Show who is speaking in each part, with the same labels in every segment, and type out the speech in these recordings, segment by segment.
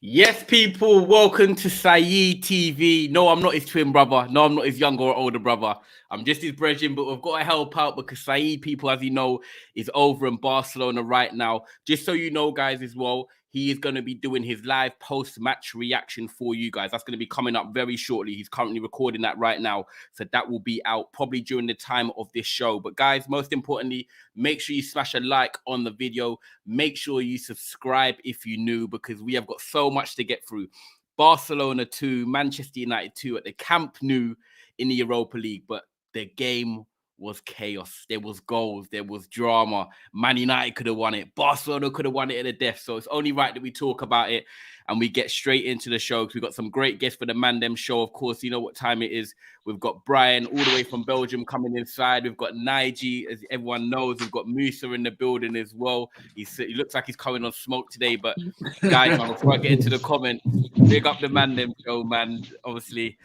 Speaker 1: Yes, people, welcome to Saeed TV. No, I'm not his twin brother. No, I'm not his younger or older brother. I'm just his brethren, but we've got to help out because Saeed, people, as you know, is over in Barcelona right now. Just so you know, guys, as well, he is going to be doing his live post-match reaction for you guys. That's going to be coming up very shortly. He's currently recording that right now. So that will be out probably during the time of this show. But guys, most importantly, make sure you smash a like on the video. Make sure you subscribe if you're new because we have got so much to get through. Barcelona 2, Manchester United 2 at the Camp Nou in the Europa League. But the game was chaos. There was goals. There was drama. Man United could have won it. Barcelona could have won it at the death. So it's only right that we talk about it and we get straight into the show because we've got some great guests for the Mandem show. Of course, you know what time it is. We've got Brian all the way from Belgium coming inside. We've got Nige, as everyone knows. We've got Musa in the building as well. He looks like he's coming on smoke today. But guys, man, before I get into the comment, big up the Mandem show, man. Obviously,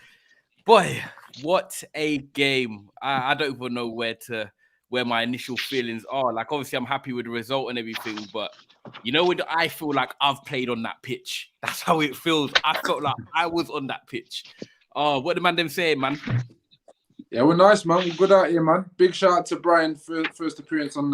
Speaker 1: boy, what a game. I don't even know where my initial feelings are. Like, obviously, I'm happy with the result and everything, but you know, I feel like I've played on that pitch. That's how it feels. I felt like I was on that pitch. Oh, what the man them saying, man?
Speaker 2: Yeah, we're nice, man. We're good out here, man. Big shout out to Brian for first appearance on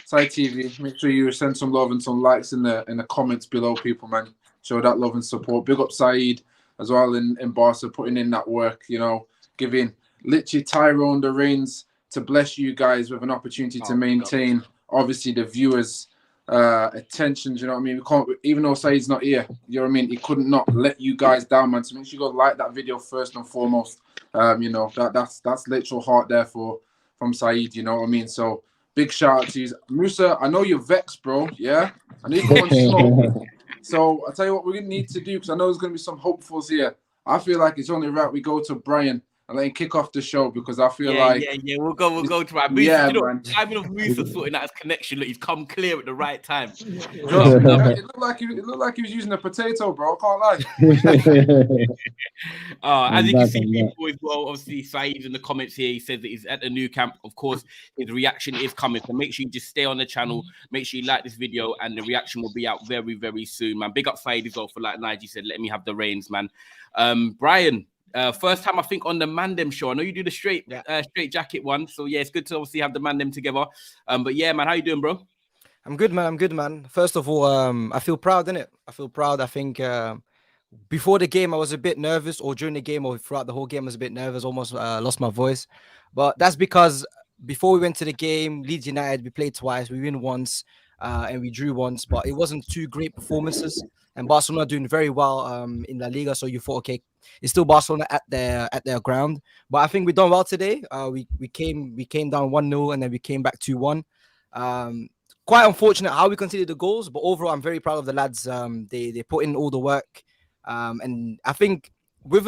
Speaker 2: Side TV. Make sure you send some love and some likes in the comments below, people, man. Show that love and support. Big up Saeed as well in Barca, putting in that work, you know, giving literally Tyrone the reins to bless you guys with an opportunity to maintain, obviously, the viewers' attention. You know what I mean? We can't, even though Saeed's not here, you know what I mean? He couldn't not let you guys down, man. So make sure you go like that video first and foremost. You know, that's literal heart there from Saeed, you know what I mean? So big shout out to you. Musa, I know you're vexed, bro. Yeah? I know you're going slow. So I'll tell you what we're going to need to do, because I know there's going to be some hopefuls here. I feel like it's only right we go to Brian and let him kick off the show because I feel
Speaker 1: yeah. We'll go to Musa.
Speaker 2: Yeah,
Speaker 1: You know,
Speaker 2: man.
Speaker 1: timing of Musa sorting out his connection. Look, he's come clear at the right time.
Speaker 2: Trust me, it looked like he was using a potato, bro. I can't lie.
Speaker 1: As you can see, people as well. Obviously, Saeed's in the comments here. He says that he's at the new camp. Of course, his reaction is coming. So make sure you just stay on the channel. Make sure you like this video, and the reaction will be out very, very soon, man. Big up Saeed as well for, like Nigel said, let me have the reins, man. Brian. First time I think on the Mandem show. I know you do the straight jacket one, so yeah, it's good to obviously have the Mandem together. But yeah, man, how you doing, bro?
Speaker 3: I'm good, man. First of all, I feel proud, innit? I feel proud. I think before the game I was a bit nervous, or during the game or throughout the whole game I was a bit nervous, almost lost my voice. But that's because before we went to the game, Leeds United, we played twice, we win once, and we drew once, but it wasn't two great performances. And Barcelona doing very well in La Liga, so you thought, okay, it's still Barcelona at their ground. But I think we done well today. We came down 1-0 and then we came back 2-1. Quite unfortunate how we conceded the goals, but overall I'm very proud of the lads. They put in all the work, and I think with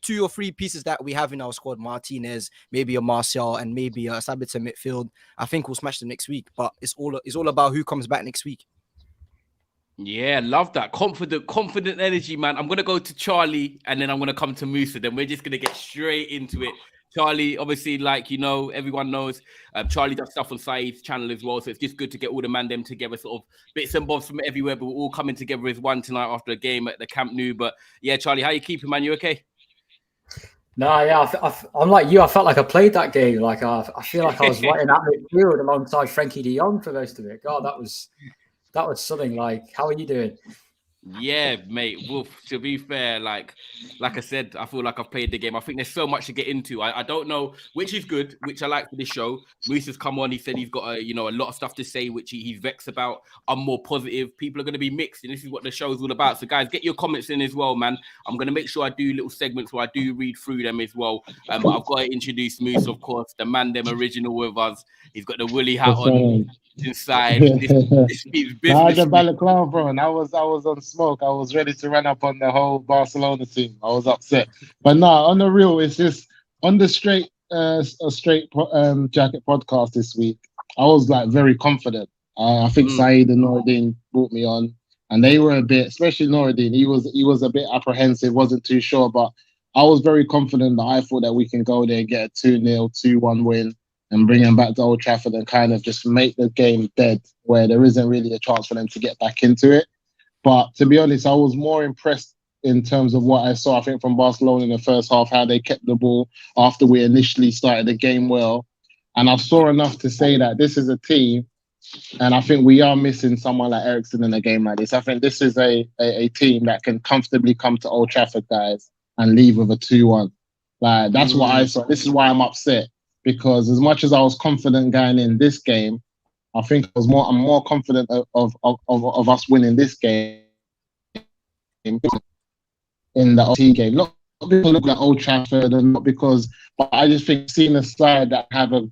Speaker 3: 2 or 3 pieces that we have in our squad, Martinez, maybe a Martial, and maybe a Sabitzer midfield, I think we'll smash them next week. But it's all about who comes back next week.
Speaker 1: Yeah, love that. Confident energy, man. I'm going to go to Charlie and then I'm going to come to Musa. Then we're just going to get straight into it. Charlie, obviously, like, you know, everyone knows, Charlie does stuff on Saeed's channel as well. So it's just good to get all the Mandem together, sort of bits and bobs from everywhere, but we're all coming together as one tonight after a game at the Camp Nou. But yeah, Charlie, how you keeping, man? You okay?
Speaker 4: No, yeah, I'm like you. I felt like I played that game. Like I feel like I was right in that midfield alongside Frankie de Jong for most of it. God, that was something. Like, how are you doing?
Speaker 1: Yeah, mate. Wolf, to be fair, like I said, I feel like I've played the game. I think there's so much to get into. I don't know, which is good, which I like for this show. Musa's come on. He said he's got a lot of stuff to say, which he's vexed about. I'm more positive. People are going to be mixed, and this is what the show's all about. So, guys, get your comments in as well, man. I'm going to make sure I do little segments where I do read through them as well. But I've got to introduce Musa, of course, the Mandem original with us. He's got the woolly hat on inside. This is business.
Speaker 5: I had the balaclava, bro, and I was on smoke. I was ready to run up on the whole Barcelona team. I was upset, but no, on the real, it's just on the straight jacket podcast this week. I was like very confident. I think Saeed and Noureddin brought me on, and they were a bit, especially Noureddin. He was a bit apprehensive, wasn't too sure, but I was very confident that I thought that we can go there and get a 2-0, 2-1 win. And bring them back to Old Trafford and kind of just make the game dead where there isn't really a chance for them to get back into it. But to be honest, I was more impressed in terms of what I saw, I think, from Barcelona in the first half, how they kept the ball after we initially started the game well. And I saw enough to say that this is a team, and I think we are missing someone like Eriksen in a game like this. I think this is a team that can comfortably come to Old Trafford, guys, and leave with a 2-1. Like, that's what I saw. This is why I'm upset. Because as much as I was confident going in this game, I think I'm more confident of us winning this game in the OT game. Not because look at Old Trafford and not because, but I just think seeing a side that have a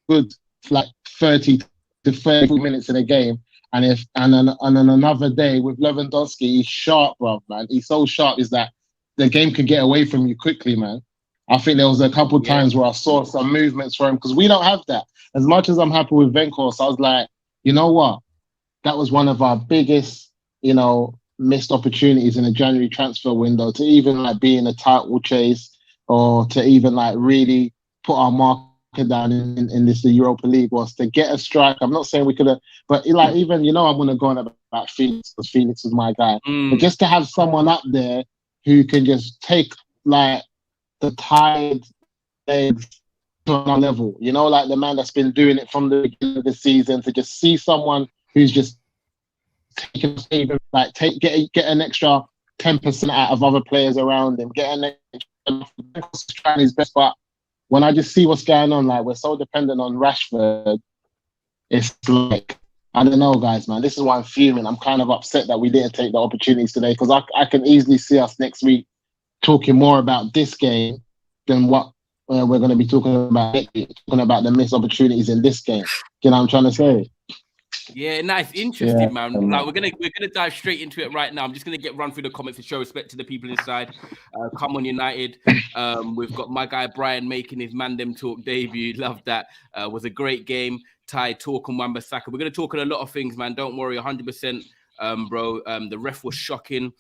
Speaker 5: good like 30 to 30 minutes in a game, and then another day with Lewandowski, he's sharp, bro, man. He's so sharp is that the game can get away from you quickly, man. I think there was a couple of times where I saw some movements for him because we don't have that. As much as I'm happy with Weghorst, I was like, you know what? That was one of our biggest, missed opportunities in the January transfer window to even like be in a title chase or to even like really put our market down in the Europa League was to get a strike. I'm not saying we could have, but like even, I'm going to go on about Felix because Felix is my guy. But just to have someone up there who can just take like the tired legs to another level, like the man that's been doing it from the beginning of the season, to just see someone who's just taking like get an extra 10% out of other players around him, get an extra trying his best. But when I just see what's going on, like we're so dependent on Rashford, it's like, I don't know, guys, man. This is why I'm fuming. I'm kind of upset that we didn't take the opportunities today because I can easily see us next week talking more about this game than what we're going to be talking about next week, talking about the missed opportunities in this game. You know what I'm trying to say?
Speaker 1: Yeah, nice, interesting, man. Like we're gonna dive straight into it right now. I'm just gonna run through the comments to show respect to the people inside. Come on, United. We've got my guy Brian making his Mandem talk debut. Love that. Was a great game. Ty talk on Wan-Bissaka. We're gonna talk on a lot of things, man. Don't worry, 100%. Bro, the ref was shocking.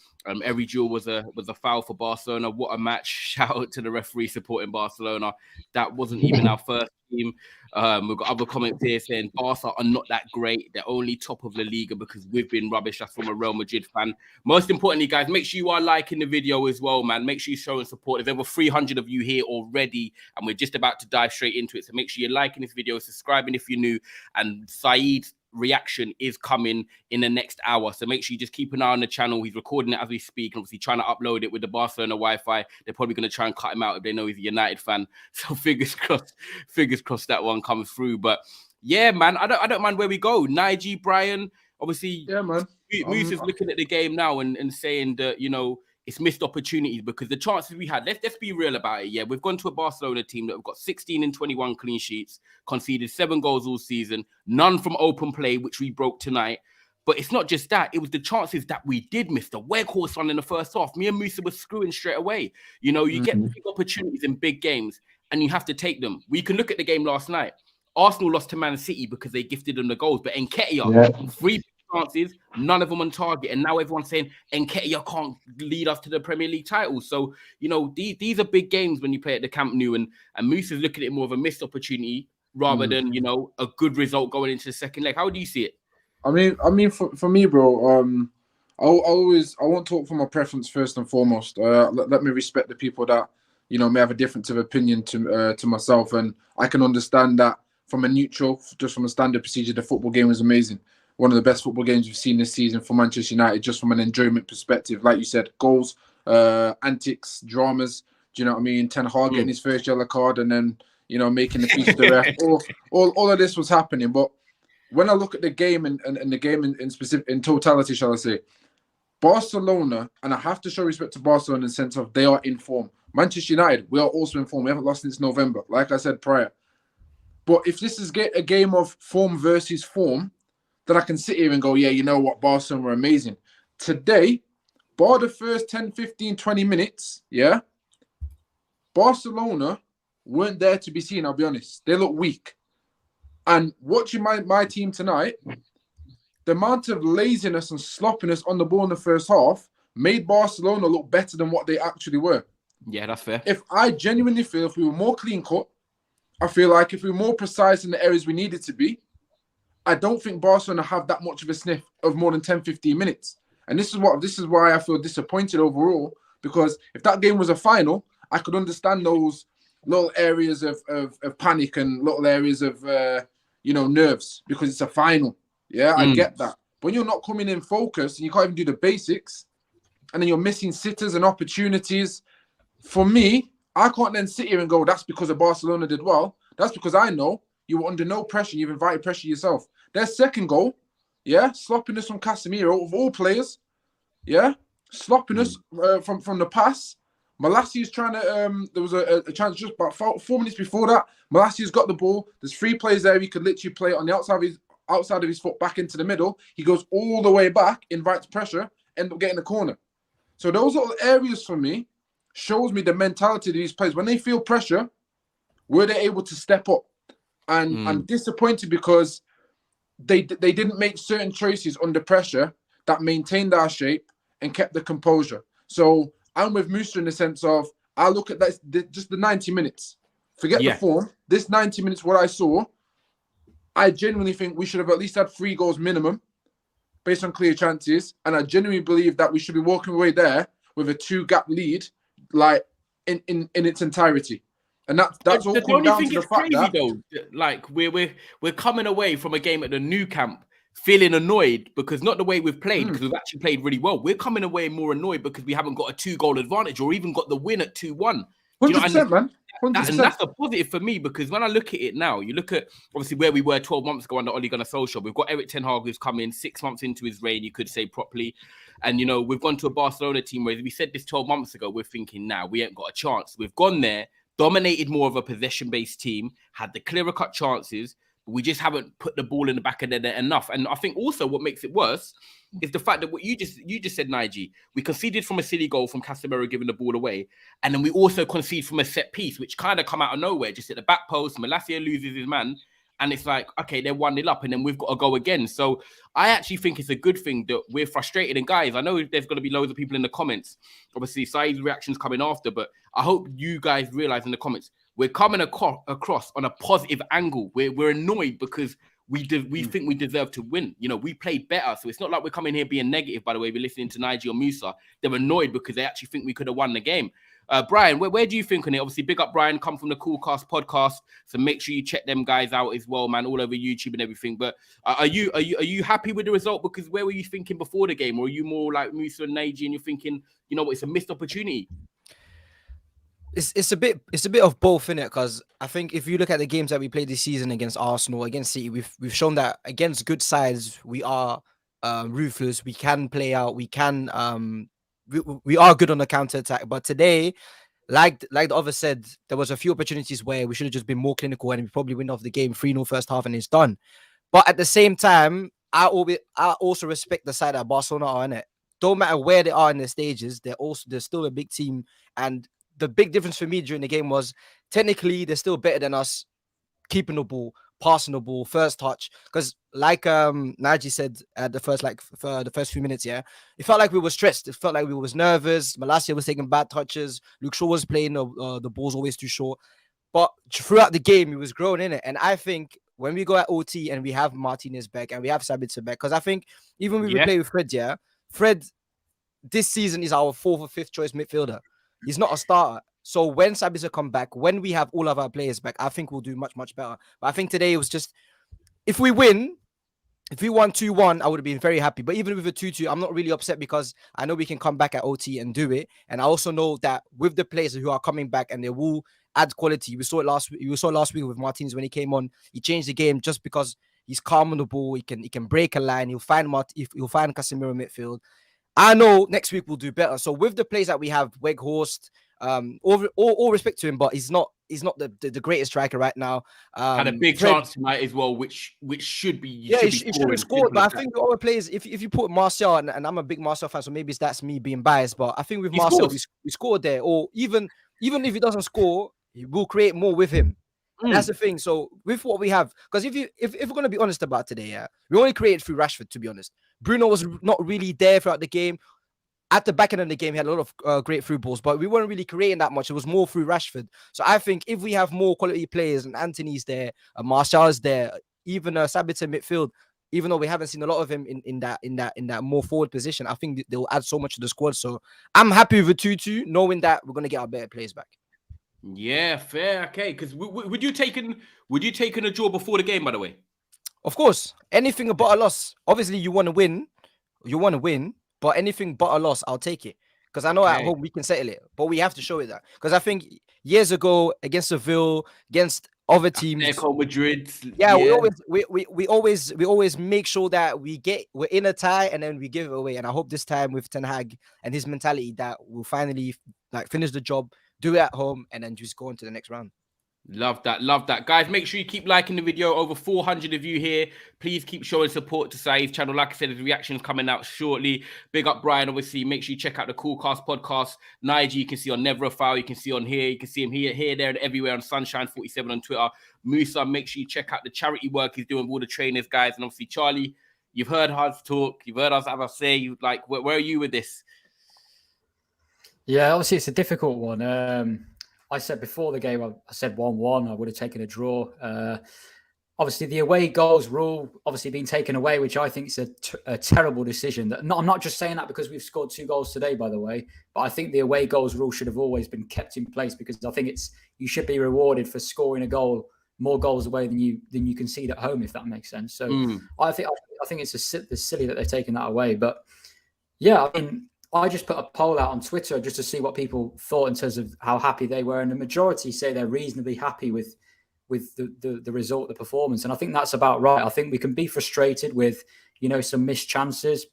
Speaker 1: Every duel was a foul for Barcelona. What a match! Shout out to the referee supporting Barcelona. That wasn't even our first team. We've got other comments here saying Barca are not that great. They're only top of La Liga because we've been rubbish. That's from a Real Madrid fan. Most importantly, guys, make sure you are liking the video as well, man. Make sure you're showing support. There's over 300 of you here already, and we're just about to dive straight into it. So make sure you're liking this video, subscribing if you're new, and Saeed's reaction is coming in the next hour, so make sure you just keep an eye on the channel. He's recording it as we speak, and obviously trying to upload it with the Barcelona Wi-Fi. They're probably going to try and cut him out if they know he's a United fan, so fingers crossed that one comes through. But yeah, man, I don't mind where we go. Nige, Brian, obviously,
Speaker 2: yeah, man.
Speaker 1: Moose is looking at the game now and saying that, you know, it's missed opportunities because the chances we had, let's be real about it. Yeah, we've gone to a Barcelona team that have got 16 and 21 clean sheets, conceded 7 goals all season, none from open play, which we broke tonight. But it's not just that. It was the chances that we did miss. The Weghorst one in the first half. Me and Musa were screwing straight away. You know, you get big opportunities in big games and you have to take them. We can look at the game last night. Arsenal lost to Man City because they gifted them the goals. But Nketiah, 3 chances, none of them on target, and now everyone's saying Nketiah can't lead us to the Premier League title. So, you know, these are big games when you play at the Camp Nou, and Moose is looking at it more of a missed opportunity rather than, you know, a good result going into the second leg. How do you see it?
Speaker 2: I mean, for me, bro, I won't talk from my preference first and foremost. Let me respect the people that, you know, may have a difference of opinion to myself, and I can understand that from a neutral, just from a standard procedure, the football game was amazing. One of the best football games we've seen this season for Manchester United, just from an enjoyment perspective. Like you said, goals, antics, dramas. Do you know what I mean? Ten Hag getting his first yellow card and then, you know, making the peace to the ref. All of this was happening. But when I look at the game and the game in specific, in totality, shall I say, Barcelona, and I have to show respect to Barcelona in the sense of they are in form. Manchester United, we are also in form. We haven't lost since November, like I said prior. But if this is a game of form versus form, then I can sit here and go, yeah, you know what, Barcelona were amazing. Today, bar the first 10, 15, 20 minutes, yeah, Barcelona weren't there to be seen, I'll be honest. They look weak. And watching my team tonight, the amount of laziness and sloppiness on the ball in the first half made Barcelona look better than what they actually were.
Speaker 1: Yeah, that's fair.
Speaker 2: If I genuinely feel if we were more clean-cut, I feel like if we were more precise in the areas we needed to be, I don't think Barcelona have that much of a sniff of more than 10, 15 minutes. And this is why I feel disappointed overall, because if that game was a final, I could understand those little areas of panic and little areas of, you know, nerves, because it's a final. Yeah, I get that. When you're not coming in focused and you can't even do the basics, and then you're missing sitters and opportunities, for me, I can't then sit here and go, that's because of Barcelona did well. That's because I know you were under no pressure. You've invited pressure yourself. Their second goal, yeah, sloppiness from Casemiro of all players, yeah, sloppiness from the pass. Malassi's trying to. There was a chance just about 4 minutes before that. Malassi's got the ball. There's 3 players there. He could literally play on the outside of his foot back into the middle. He goes all the way back, invites pressure, end up getting the corner. So those little areas for me shows me the mentality of these players. When they feel pressure, were they able to step up? And I'm disappointed because they didn't make certain choices under pressure that maintained our shape and kept the composure. So I'm with Musa in the sense of I look at that just the 90 minutes. Forget the form. This 90 minutes, what I saw, I genuinely think we should have at least had 3 goals minimum based on clear chances. And I genuinely believe that we should be walking away there with a 2-gap lead, like in its entirety. And that's all come down to the fact that,
Speaker 1: though, like we're coming away from a game at the Nou Camp feeling annoyed because not the way we've played, because we've actually played really well. We're coming away more annoyed because we haven't got a 2-goal advantage or even got the win at 2-1.
Speaker 2: 100%, man. 100%.
Speaker 1: And that's a positive for me, because when I look at it now, you look at obviously where we were 12 months ago under Ole Gunnar Solskjaer. We've got Erik ten Hag who's come in 6 months into his reign, you could say properly. And, you know, we've gone to a Barcelona team where we said this 12 months ago, we're thinking, nah, we ain't got a chance. We've gone there, dominated more of a possession-based team, had the clearer-cut chances, We just haven't put the ball in the back of the net enough. And I think also what makes it worse is the fact that what you just said, Nige, we conceded from a silly goal from Casemiro giving the ball away. And then we also concede from a set piece, which kind of come out of nowhere, just at the back post. Malacia loses his man. And it's like, okay, they're 1-0 up and then we've got to go again. So I actually think it's a good thing that we're frustrated. And guys, I know there's going to be loads of people in the comments. Obviously, Saeed's reaction's coming after, but I hope you guys realize in the comments, we're coming across on a positive angle. We're annoyed because we think we deserve to win. You know, we played better. So it's not like we're coming here being negative, by the way, we're listening to Nigel or Musa. They're annoyed because they actually think we could have won the game. Brian, where do you think on it? Obviously, big up Brian, come from the Coolcast podcast. So make sure you check them guys out as well, man, all over YouTube and everything. But are you happy with the result? Because where were you thinking before the game? Or are you more like Musa and Naji and you're thinking, you know what, it's a missed opportunity?
Speaker 3: It's a bit of both, innit? Because I think if you look at the games that we played this season against Arsenal, against City, we've shown that against good sides we are ruthless. We can play out. We can we are good on the counter attack. But today, like the other said, there was a few opportunities where we should have just been more clinical and we probably win off the game 3-0 first half and it's done. But at the same time, I also respect the side that Barcelona are in it. Don't matter where they are in the stages, they're still a big team. And the big difference for me during the game was technically they're still better than us, keeping the ball, passing the ball, first touch. Because like Naji said at the first few minutes, yeah, it felt like we were stressed. It felt like we was nervous. Malacia was taking bad touches. Luke Shaw was playing the ball's always too short. But throughout the game, he was growing in it. And I think when we go at OT and we have Martinez back and we have Sabitzer back, because I think even when we play with Fred, yeah, Fred this season is our 4th or 5th choice midfielder. He's not a starter. So when Sabitzer come back, when we have all of our players back, I think we'll do much, much better. But I think today it was just, if we won 2-1, I would have been very happy. But even with a 2-2, I'm not really upset because I know we can come back at OT and do it. And I also know that with the players who are coming back and they will add quality. We saw it last week. We saw last week with Martinez when he came on. He changed the game just because he's calm on the ball. He can break a line. He'll find Casemiro midfield. I know next week we'll do better. So with the players that we have, Weghorst, all respect to him, but he's not the greatest striker right now.
Speaker 1: Had a big chance tonight as well, which should be
Speaker 3: he should have scored. But I think the other players, if you put Martial, and I'm a big Martial fan, so maybe that's me being biased, but I think with Martial we scored there. Or even if he doesn't score, we'll create more with him. That's the thing. So with what we have, because if we're gonna be honest about today, yeah, we only created through Rashford. To be honest, Bruno was not really there throughout the game. At the back end of the game, he had a lot of great through balls, but we weren't really creating that much. It was more through Rashford. So I think if we have more quality players, and Anthony's there, Martial's there, even Sabitzer midfield, even though we haven't seen a lot of him in that more forward position, I think they'll add so much to the squad. So I'm happy with a 2-2, knowing that we're gonna get our better players back.
Speaker 1: Yeah, fair. Okay, because would you taken a draw before the game? By the way,
Speaker 3: of course, anything but a loss. Obviously, you want to win. But anything but a loss, I'll take it. Because I know at home we can settle it. But we have to show it that. Because I think years ago, against Seville, against other teams,
Speaker 1: Madrid.
Speaker 3: Yeah, we always make sure that we're in a tie and then we give it away. And I hope this time with Ten Hag and his mentality that we'll finally finish the job, do it at home, and then just go on to the next round.
Speaker 1: Love that. Guys, make sure you keep liking the video. Over 400 of you here. Please keep showing support to Saeed's channel. Like I said, his reaction's coming out shortly. Big up Brian, obviously. Make sure you check out the Coolcast podcast. Nige, you can see on Never a Foul. You can see on here. You can see him here, there, and everywhere on Sunshine47 on Twitter. Musa, make sure you check out the charity work he's doing with all the trainers, guys. And obviously, Charlie, you've heard us talk. You've heard us have us say, where are you with this?
Speaker 4: Yeah, obviously, it's a difficult one. I said before the game, I said 1-1. I would have taken a draw. Obviously, the away goals rule obviously being taken away, which I think is a terrible decision. I'm not just saying that because we've scored 2 goals today, by the way, but I think the away goals rule should have always been kept in place because I think you should be rewarded for scoring a goal, more goals away than you concede at home, if that makes sense. So I think it's silly that they're taking that away. But yeah, I mean, I just put a poll out on Twitter just to see what people thought in terms of how happy they were. And the majority say they're reasonably happy with the result, the performance. And I think that's about right. I think we can be frustrated with, some missed chances.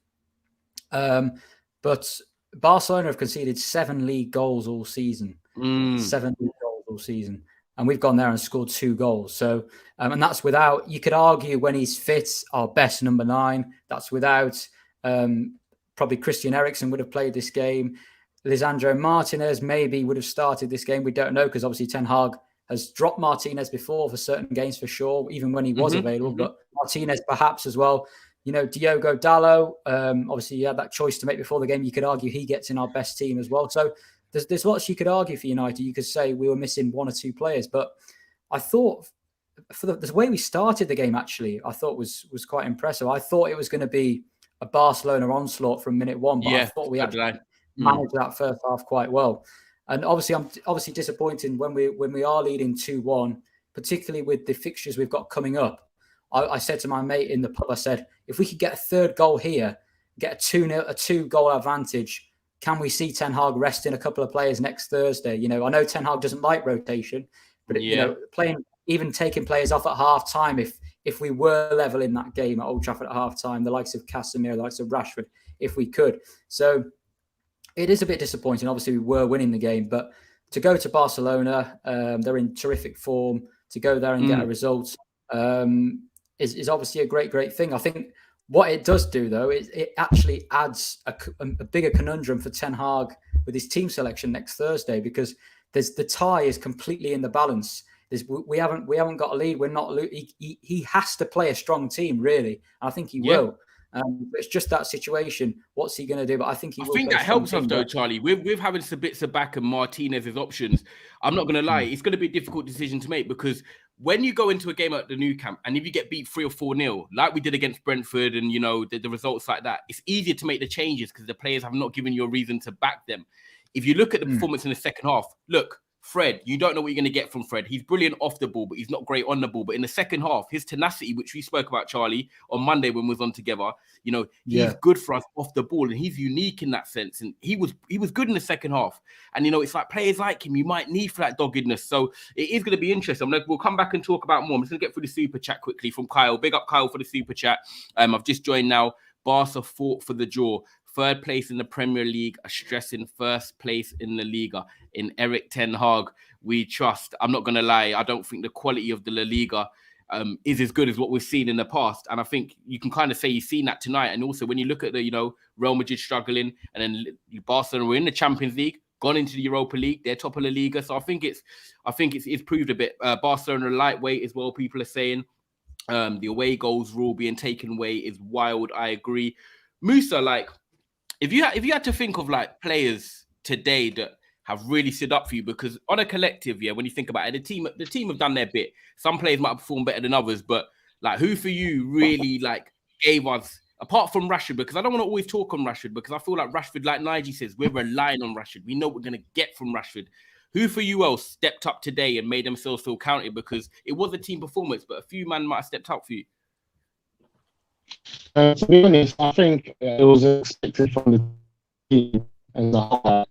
Speaker 4: But Barcelona have conceded 7 league goals all season. 7 league goals all season. and we've gone there and scored 2 goals. So, and that's without, you could argue when he's fit, our best number 9. That's without probably Christian Eriksen would have played this game. Lisandro Martinez maybe would have started this game. We don't know, because obviously Ten Hag has dropped Martinez before for certain games for sure, even when he was available. But Martinez perhaps as well. You know, Diogo Dalot, obviously you had that choice to make before the game. You could argue he gets in our best team as well. So there's lots you could argue for United. You could say we were missing 1 or 2 players. But I thought for the way we started the game, actually, I thought was quite impressive. I thought it was going to be a Barcelona onslaught from minute 1, but I thought we actually managed that first half quite well. And obviously, I'm disappointed when we are leading 2-1, particularly with the fixtures we've got coming up. I said to my mate in the pub, I said, if we could get a 3rd goal here, get a 2-goal advantage, can we see Ten Hag resting a couple of players next Thursday? You know, I know Ten Hag doesn't like rotation, but you know, even taking players off at half time, if we were level in that game at Old Trafford at half time, the likes of Casemiro, the likes of Rashford, if we could. So it is a bit disappointing. Obviously, we were winning the game, but to go to Barcelona, they're in terrific form. To go there and get a result is obviously a great thing. I think what it does do, though, is it actually adds a bigger conundrum for Ten Hag with his team selection next Thursday, because the tie is completely in the balance. We haven't got a lead. We're not. He has to play a strong team, really. And I think he will. It's just that situation. What's he going to do? But I think he will. I
Speaker 1: think that helps us, though, Charlie. With having Sabitzer back and Martinez's options, I'm not going to lie. It's going to be a difficult decision to make, because when you go into a game at the Nou Camp and if you get beat 3 or 4-0, like we did against Brentford, and you know the results like that, it's easier to make the changes because the players have not given you a reason to back them. If you look at the performance in the second half, look. Fred, you don't know what you're going to get from Fred. He's brilliant off the ball, but he's not great on the ball. But in the second half, his tenacity, which we spoke about, Charlie, on Monday when we was on together, you know, he's good for us off the ball, and he's unique in that sense. And he was good in the second half. And, you know, it's like players like him you might need for that doggedness. So it is going to be interesting. We'll come back and talk about more. I'm just going to get through the super chat quickly from Kyle. Big up Kyle for the super chat. I've just joined now. Barca fought for the draw. 3rd place in the Premier League, a stressing 1st place in the Liga. In Eric Ten Hag, we trust. I'm not going to lie. I don't think the quality of the La Liga is as good as what we've seen in the past. And I think you can kind of say you've seen that tonight. And also when you look at the, you know, Real Madrid struggling, and then Barcelona were in the Champions League, gone into the Europa League, they're top of La Liga. So I think it's proved a bit. Barcelona lightweight as well, people are saying. The away goals rule being taken away is wild. I agree. Musa, like, if you had to think of like players today that have really stood up for you, because on a collective, when you think about it, the team have done their bit. Some players might have performed better than others, but like, who for you really like gave us, apart from Rashford? Because I don't want to always talk on Rashford, because I feel like Rashford, like Nigel says, we're relying on Rashford. We know what we're going to get from Rashford. Who for you else stepped up today and made themselves feel counted? Because it was a team performance, but a few man might have stepped up for you.
Speaker 5: To be honest, I think it was expected from the team as a whole.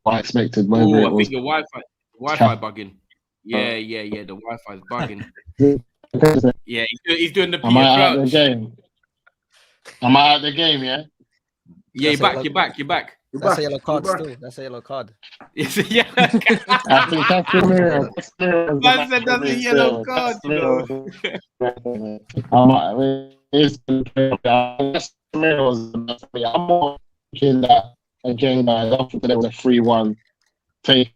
Speaker 5: I expected.
Speaker 1: I think your Wi-Fi bugging. Yeah. The Wi-Fi is bugging. Yeah, he's doing the.
Speaker 5: Am I out of the game? Am I out of the game? Yeah.
Speaker 1: Yeah, you're back.
Speaker 3: That's a yellow card still. That's a yellow card.
Speaker 1: It's a yellow card.
Speaker 5: I think Casemiro.
Speaker 1: Man said that's a yellow card.
Speaker 5: I'm more thinking that again, guys. I think there was a 3-1 take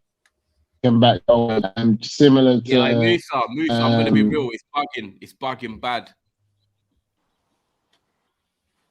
Speaker 5: him back on, and similar to
Speaker 1: Musa. I'm gonna be real. It's bugging bad.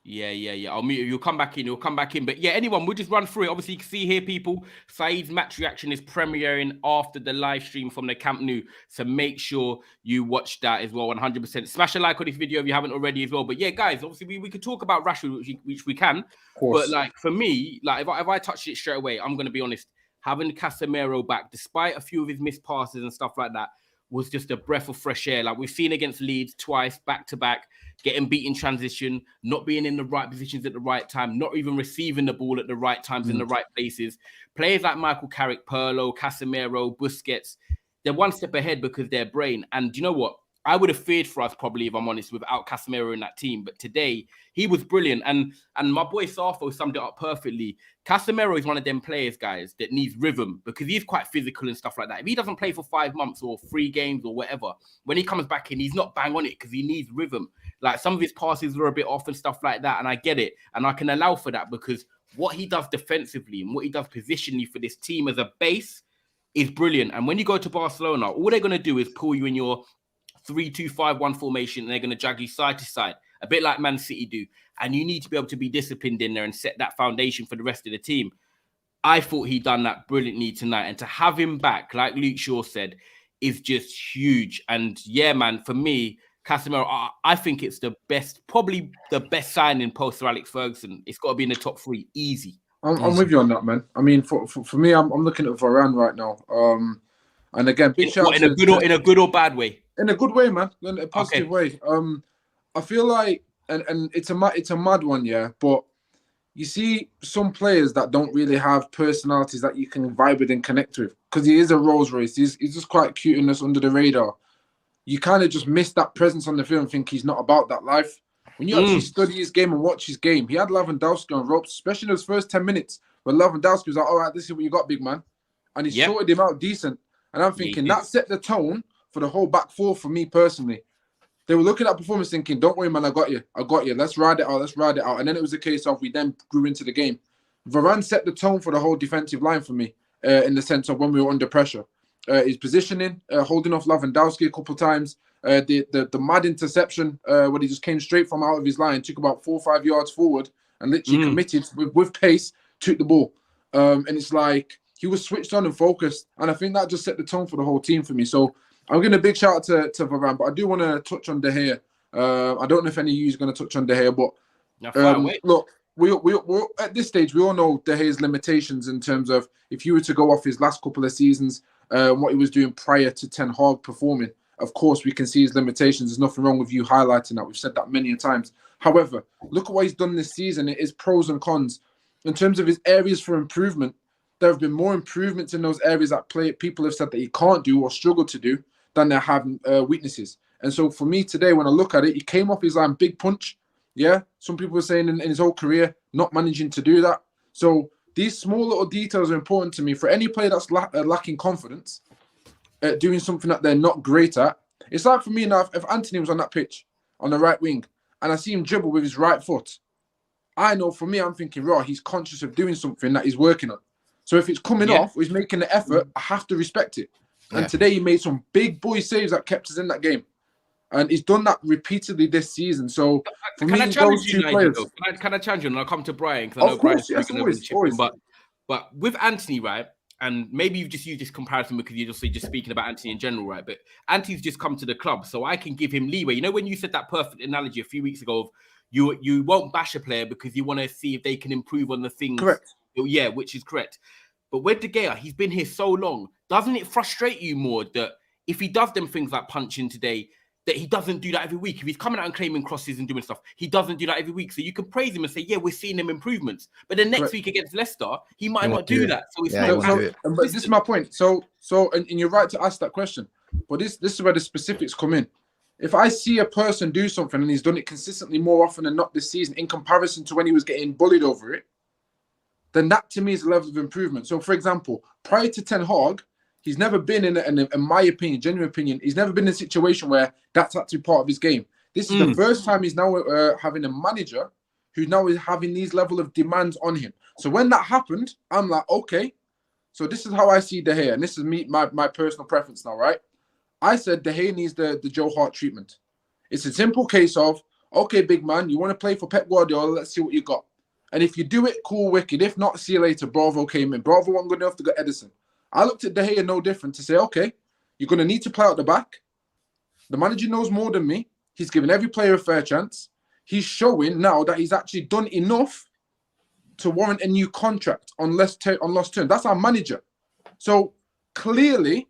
Speaker 1: Yeah. I'll mute you. You'll come back in. But yeah, anyone, we'll just run through it. Obviously, you can see here, people, Saeed's match reaction is premiering after the live stream from the Camp Nou. So make sure you watch that as well, 100%. Smash a like on this video if you haven't already as well. But yeah, guys, obviously, we could talk about Rashford, which we can. But like, for me, like, if I touched it straight away, I'm going to be honest, having Casemiro back, despite a few of his missed passes and stuff like that, was just a breath of fresh air. Like we've seen against Leeds twice, back-to-back, getting beat in transition, not being in the right positions at the right time, not even receiving the ball at the right times in the right places. Players like Michael Carrick, Pirlo, Casemiro, Busquets, they're one step ahead because they're brain. And you know what? I would have feared for us probably, if I'm honest, without Casemiro in that team. But today he was brilliant, and my boy Sarfo summed it up perfectly. Casemiro is one of them players, guys, that needs rhythm because he's quite physical and stuff like that. If he doesn't play for 5 months or 3 games or whatever, when he comes back in, he's not bang on it because he needs rhythm. Like some of his passes are a bit off and stuff like that, and I get it, and I can allow for that because what he does defensively and what he does positionally for this team as a base is brilliant. And when you go to Barcelona, all they're going to do is pull you in your 3-2-5-1 formation, and they're going to drag you side to side, a bit like Man City do. And you need to be able to be disciplined in there and set that foundation for the rest of the team. I thought he done that brilliantly tonight. And to have him back, like Luke Shaw said, is just huge. And yeah, man, for me, Casemiro, I think it's the best, probably the best signing post Sir Alex Ferguson. It's got to be in the top 3, easy.
Speaker 2: I'm with you on that, man. I mean, for me, I'm looking at Varane right now. And again, big shout
Speaker 1: in a good or bad way.
Speaker 2: In a good way, man. In a positive way. I feel like, and it's a mad one, yeah. But you see some players that don't really have personalities that you can vibe with and connect with because he is a Rolls Royce. He's just quite cute and just under the radar. You kind of just miss that presence on the field and think he's not about that life. When you actually study his game and watch his game, he had Lewandowski on ropes, especially in those first 10 minutes when Lewandowski was like, all right, this is what you got, big man. And he sorted him out decent. And I'm thinking that set the tone for the whole back four for me personally. They were looking at performance thinking, don't worry, man, I got you. Let's ride it out. And then it was a case of we then grew into the game. Varane set the tone for the whole defensive line for me in the sense of when we were under pressure. His positioning, holding off Lewandowski a couple of times, the mad interception when he just came straight from out of his line, took about 4 or 5 yards forward and literally committed with pace, took the ball. And it's like he was switched on and focused. And I think that just set the tone for the whole team for me. So I'm giving a big shout out to Varane, but I do want to touch on De Gea. I don't know if any of you is going to touch on De Gea, but look, we're at this stage, we all know De Gea's limitations in terms of if you were to go off his last couple of seasons, what he was doing prior to Ten Hag performing. Of course, we can see his limitations. There's nothing wrong with you highlighting that. We've said that many times. However, look at what he's done this season. It is pros and cons. In terms of his areas for improvement, there have been more improvements in those areas that people have said that he can't do or struggle to do than there have weaknesses. And so for me today, when I look at it, he came off his line, big punch. Yeah, some people were saying in his whole career, not managing to do that. So these small little details are important to me. For any player that's lacking confidence, doing something that they're not great at, it's like for me now, if Anthony was on that pitch, on the right wing, and I see him dribble with his right foot, I know for me, I'm thinking, raw, he's conscious of doing something that he's working on. So if it's coming off, or he's making the effort, I have to respect it. And today he made some big boy saves that kept us in that game. And he's done that repeatedly this season. So for me, those two players...
Speaker 1: Can I challenge you? And I'll come to Brian, because I know Brian's always. But with Anthony, right, and maybe you've just used this comparison because you're just speaking about Anthony in general, right? But Anthony's just come to the club, so I can give him leeway. You know, when you said that perfect analogy a few weeks ago of you won't bash a player because you want to see if they can improve on the things.
Speaker 2: Correct.
Speaker 1: Yeah, which is correct. But with De Gea, he's been here so long. Doesn't it frustrate you more that if he does them things like punching today, that he doesn't do that every week? If he's coming out and claiming crosses and doing stuff, he doesn't do that every week. So you can praise him and say, yeah, we're seeing him improvements. But then next week against Leicester, he might not do that. So it's
Speaker 2: but this is my point. So and you're right to ask that question. But this is where the specifics come in. If I see a person do something and he's done it consistently more often than not this season in comparison to when he was getting bullied over it, then that to me is a level of improvement. So, for example, prior to Ten Hag, he's never been in my opinion, genuine opinion, he's never been in a situation where that's actually part of his game. This is the first time he's now having a manager who now is having these level of demands on him. So when that happened, I'm like, okay, so this is how I see De Gea, and this is me, my personal preference now, right? I said De Gea needs the Joe Hart treatment. It's a simple case of, okay, big man, you want to play for Pep Guardiola, let's see what you got. And if you do it, cool, wicked. If not, see you later. Bravo came in. Bravo wasn't good enough to get Edison. I looked at De Gea no different to say, okay, you're going to need to play out the back. The manager knows more than me. He's given every player a fair chance. He's showing now that he's actually done enough to warrant a new contract on lost terms. That's our manager. So clearly,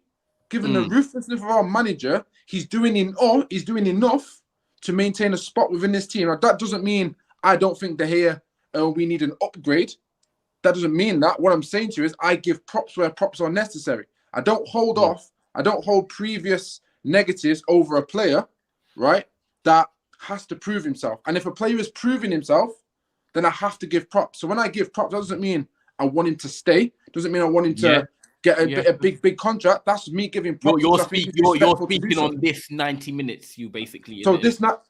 Speaker 2: given the ruthlessness of our manager, he's doing enough to maintain a spot within this team. Now, that doesn't mean I don't think De Gea we need an upgrade. That doesn't mean that. What I'm saying to you is I give props where props are necessary. I don't hold off. I don't hold previous negatives over a player, right, that has to prove himself. And if a player is proving himself, then I have to give props. So when I give props, that doesn't mean I want him to stay. Doesn't mean I want him to get a big contract. That's me giving props.
Speaker 1: You're
Speaker 2: I think it's respectful to do
Speaker 1: speaking
Speaker 2: so.
Speaker 1: on this 90 minutes. You basically.
Speaker 2: So this not.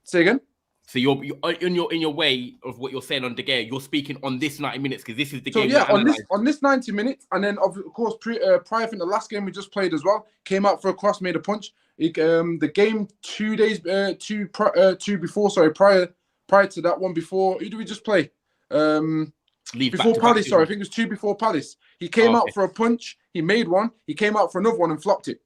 Speaker 2: Say again.
Speaker 1: So you're in your way of what you're saying on De Gea. You're speaking on this 90 minutes because this is the
Speaker 2: So
Speaker 1: game.
Speaker 2: yeah, on this 90 minutes, and then of course prior, I think the last game we just played as well, came out for a cross, made a punch. The game 2 days prior to that one before, who did we just play? Before Palace, sorry, I think it was 2 before Palace. He came out for a punch, he made one, he came out for another one and flopped it.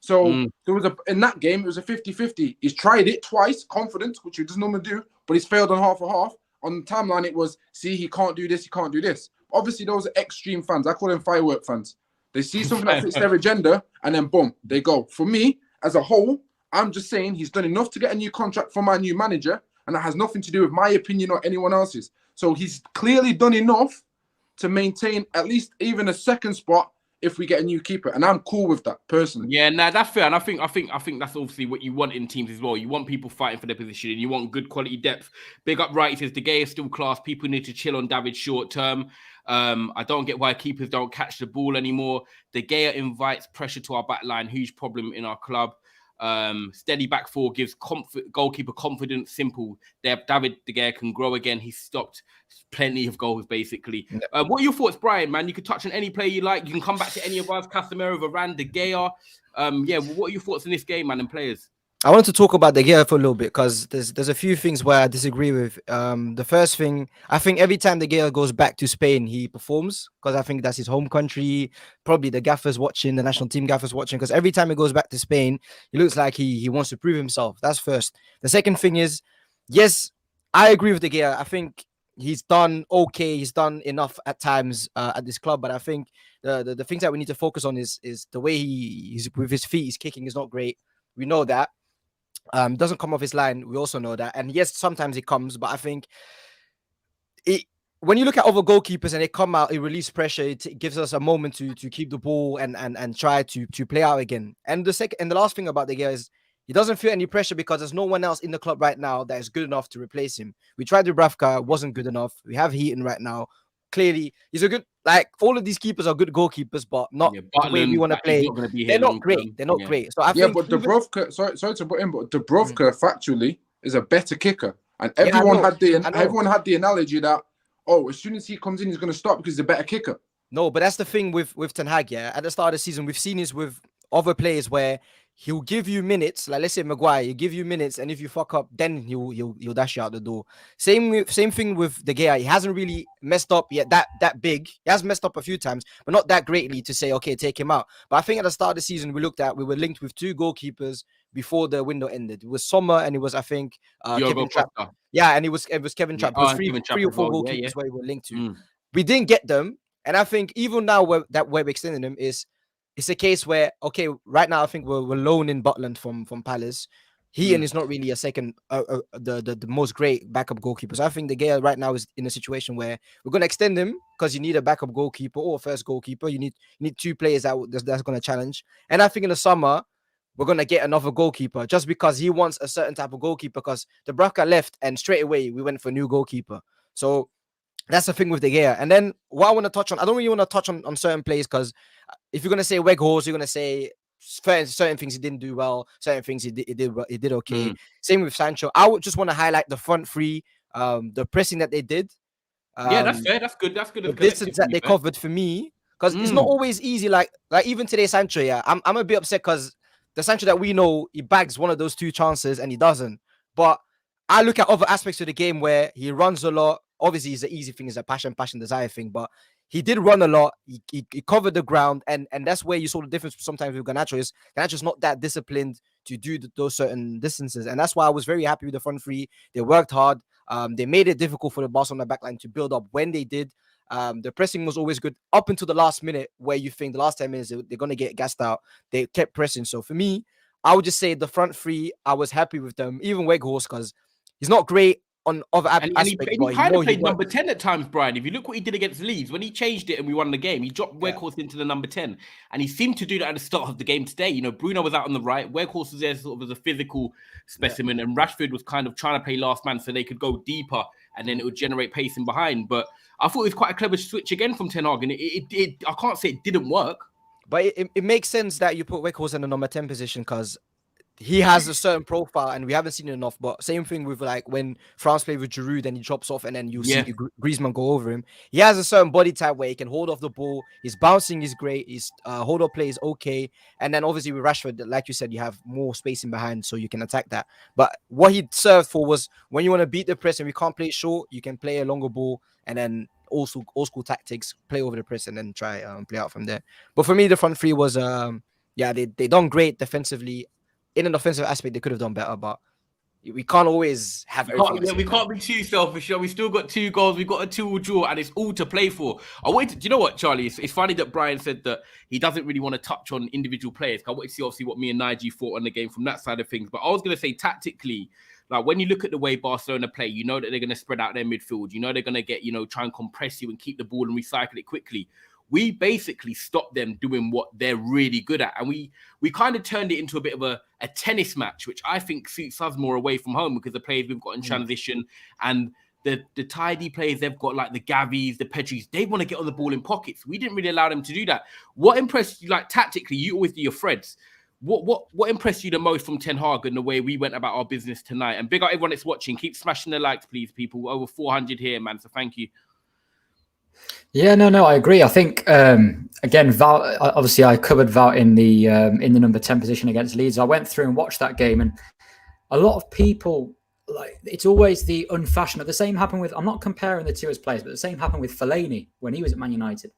Speaker 2: So there was in that game, it was a 50-50. He's tried it twice, confident, which he doesn't normally do, but he's failed on half and half. On the timeline, it was, see, he can't do this, he can't do this. Obviously, those are extreme fans. I call them firework fans. They see something that fits their agenda, and then boom, they go. For me, as a whole, I'm just saying he's done enough to get a new contract from my new manager, and that has nothing to do with my opinion or anyone else's. So he's clearly done enough to maintain at least even a second spot if we get a new keeper, and I'm cool with that personally.
Speaker 1: Yeah, that's fair, and I think that's obviously what you want in teams as well. You want people fighting for their position, and you want good quality depth. Big up, right? He says De Gea is still class. People need to chill on David short term. I don't get why keepers don't catch the ball anymore. De Gea invites pressure to our back line. Huge problem in our club. Steady back four gives goalkeeper confidence. Simple. David De Gea can grow again. He's stopped plenty of goals, basically. What are your thoughts, Brian, man? You could touch on any player you like. You can come back to any of us, Casemiro, Varane, De Gea. What are your thoughts on this game, man, and players?
Speaker 3: I wanted to talk about De Gea for a little bit because there's a few things where I disagree with. The first thing, I think every time De Gea goes back to Spain, he performs because I think that's his home country. Probably the gaffers watching, the national team gaffers watching, because every time he goes back to Spain, he looks like he wants to prove himself. That's first. The second thing is, yes, I agree with De Gea. I think he's done okay. He's done enough at times at this club, but I think the things that we need to focus on is the way he's with his feet. His kicking is not great. We know that. Doesn't come off his line. We also know that. And yes, sometimes it comes, but I think when you look at other goalkeepers and they come out, it relieves pressure. It gives us a moment to keep the ball and try to play out again. And the last thing about De Gea is he doesn't feel any pressure because there's no one else in the club right now that is good enough to replace him. We tried Dubravka, wasn't good enough. We have Heaton right now. Clearly, he's a good, like, all of these keepers are good goalkeepers, but not the way we want to play. They're not great. They're not great. So I think
Speaker 2: but Dubravka, sorry to put in, but Dubravka factually is a better kicker. And everyone had the analogy that, as soon as he comes in, he's going to stop because he's a better kicker.
Speaker 3: No, but that's the thing with Ten Hag, yeah. At the start of the season, we've seen this with other players where he'll give you minutes, like let's say Maguire, he'll give you minutes, and if you fuck up, then he'll dash you out the door. Same thing with De Gea. He hasn't really messed up yet that big. He has messed up a few times, but not that greatly to say, okay, take him out. But I think at the start of the season, we were linked with 2 goalkeepers before the window ended. It was Sommer and it was, I think, Kevin Trapp. Yeah, and it was Kevin Trapp. It was three or four goalkeepers where we were linked to. We didn't get them, and I think even now we're extending them it's a case where, okay, right now I think we're loaning Butland from Palace. Heaton is not really a second, the most great backup goalkeeper. So I think De Gea right now is in a situation where we're going to extend him because you need a backup goalkeeper or a first goalkeeper. You need 2 players that's going to challenge. And I think in the summer, we're going to get another goalkeeper just because he wants a certain type of goalkeeper because Dubravka left and straight away we went for a new goalkeeper. So that's the thing with De Gea. And then what I want to touch on, I don't really want to touch on certain players because if you're going to say Weghorst, you're going to say certain things he didn't do well, certain things he did okay. Same with Sancho. I would just want to highlight the front three, the pressing that they did.
Speaker 1: That's fair. That's good. That's good.
Speaker 3: The distance that they covered for me, because it's not always easy. Like even today, Sancho, yeah, I'm a bit upset because the Sancho that we know, he bags one of those 2 chances and he doesn't. But I look at other aspects of the game where he runs a lot. Obviously, it's an easy thing, it's a passion, desire thing, but he did run a lot. He covered the ground, and that's where you saw the difference sometimes with Garnacho. Garnacho's not that disciplined to do those certain distances, and that's why I was very happy with the front three. They worked hard. They made it difficult for the Barcelona backline to build up when they did. The pressing was always good up until the last minute, where you think the last 10 minutes they're going to get gassed out. They kept pressing. So for me, I would just say the front three, I was happy with them. Even Weghorst, because he's not great. on other
Speaker 1: And
Speaker 3: aspects,
Speaker 1: he
Speaker 3: but
Speaker 1: kind of
Speaker 3: he
Speaker 1: played
Speaker 3: worked.
Speaker 1: number 10 at times, Brian. If you look what he did against Leeds, when he changed it and we won the game, he dropped
Speaker 3: Yeah.
Speaker 1: Weghorst into the number 10. And he seemed to do that at the start of the game today. You know, Bruno was out on the right. Weghorst was there sort of as a physical specimen. And Rashford was kind of trying to play last man so they could go deeper and then it would generate pace in behind. But I thought it was quite a clever switch again from Ten Hag. And I can't say it didn't work.
Speaker 3: But it makes sense that you put Weghorst in the number 10 position because he has a certain profile and we haven't seen it enough. But same thing with like when France played with Giroud, then he drops off and then you see Griezmann go over him. He has a certain body type where he can hold off the ball. His bouncing is great. His hold up play is okay. And then obviously with Rashford, like you said, you have more spacing behind so you can attack that. But what he served for was when you want to beat the press and we can't play it short, you can play a longer ball and then old school tactics, play over the press and then try play out from there. But for me, the front three was they done great defensively. In an offensive aspect, they could have done better, but we can't always have everything.
Speaker 1: We can't be too selfish. We still got 2 goals. We've got a 2-2 draw, and it's all to play for. I wanted to, you know what, Charlie? It's funny that Brian said that he doesn't really want to touch on individual players. I wanted to see obviously what me and Nige thought on the game from that side of things. But I was going to say tactically, like when you look at the way Barcelona play, you know that they're going to spread out their midfield. You know they're going to get, try and compress you and keep the ball and recycle it quickly. We basically stopped them doing what they're really good at. And we kind of turned it into a bit of a tennis match, which I think suits us more away from home because the players we've got in transition and the tidy players they've got, like the Gavis, the Pedris, they want to get on the ball in pockets. We didn't really allow them to do that. What impressed you, like tactically, you always do your threads. What impressed you the most from Ten Hag and the way we went about our business tonight? And big up everyone that's watching. Keep smashing the likes, please, people. Over 400 here, man. So thank you.
Speaker 4: Yeah, no, I agree. I think again, Val. Obviously, I covered Val in the number 10 position against Leeds. I went through and watched that game, and a lot of people like it's always the unfashionable. The same happened with. I'm not comparing the two as players, but the same happened with Fellaini when he was at Man United.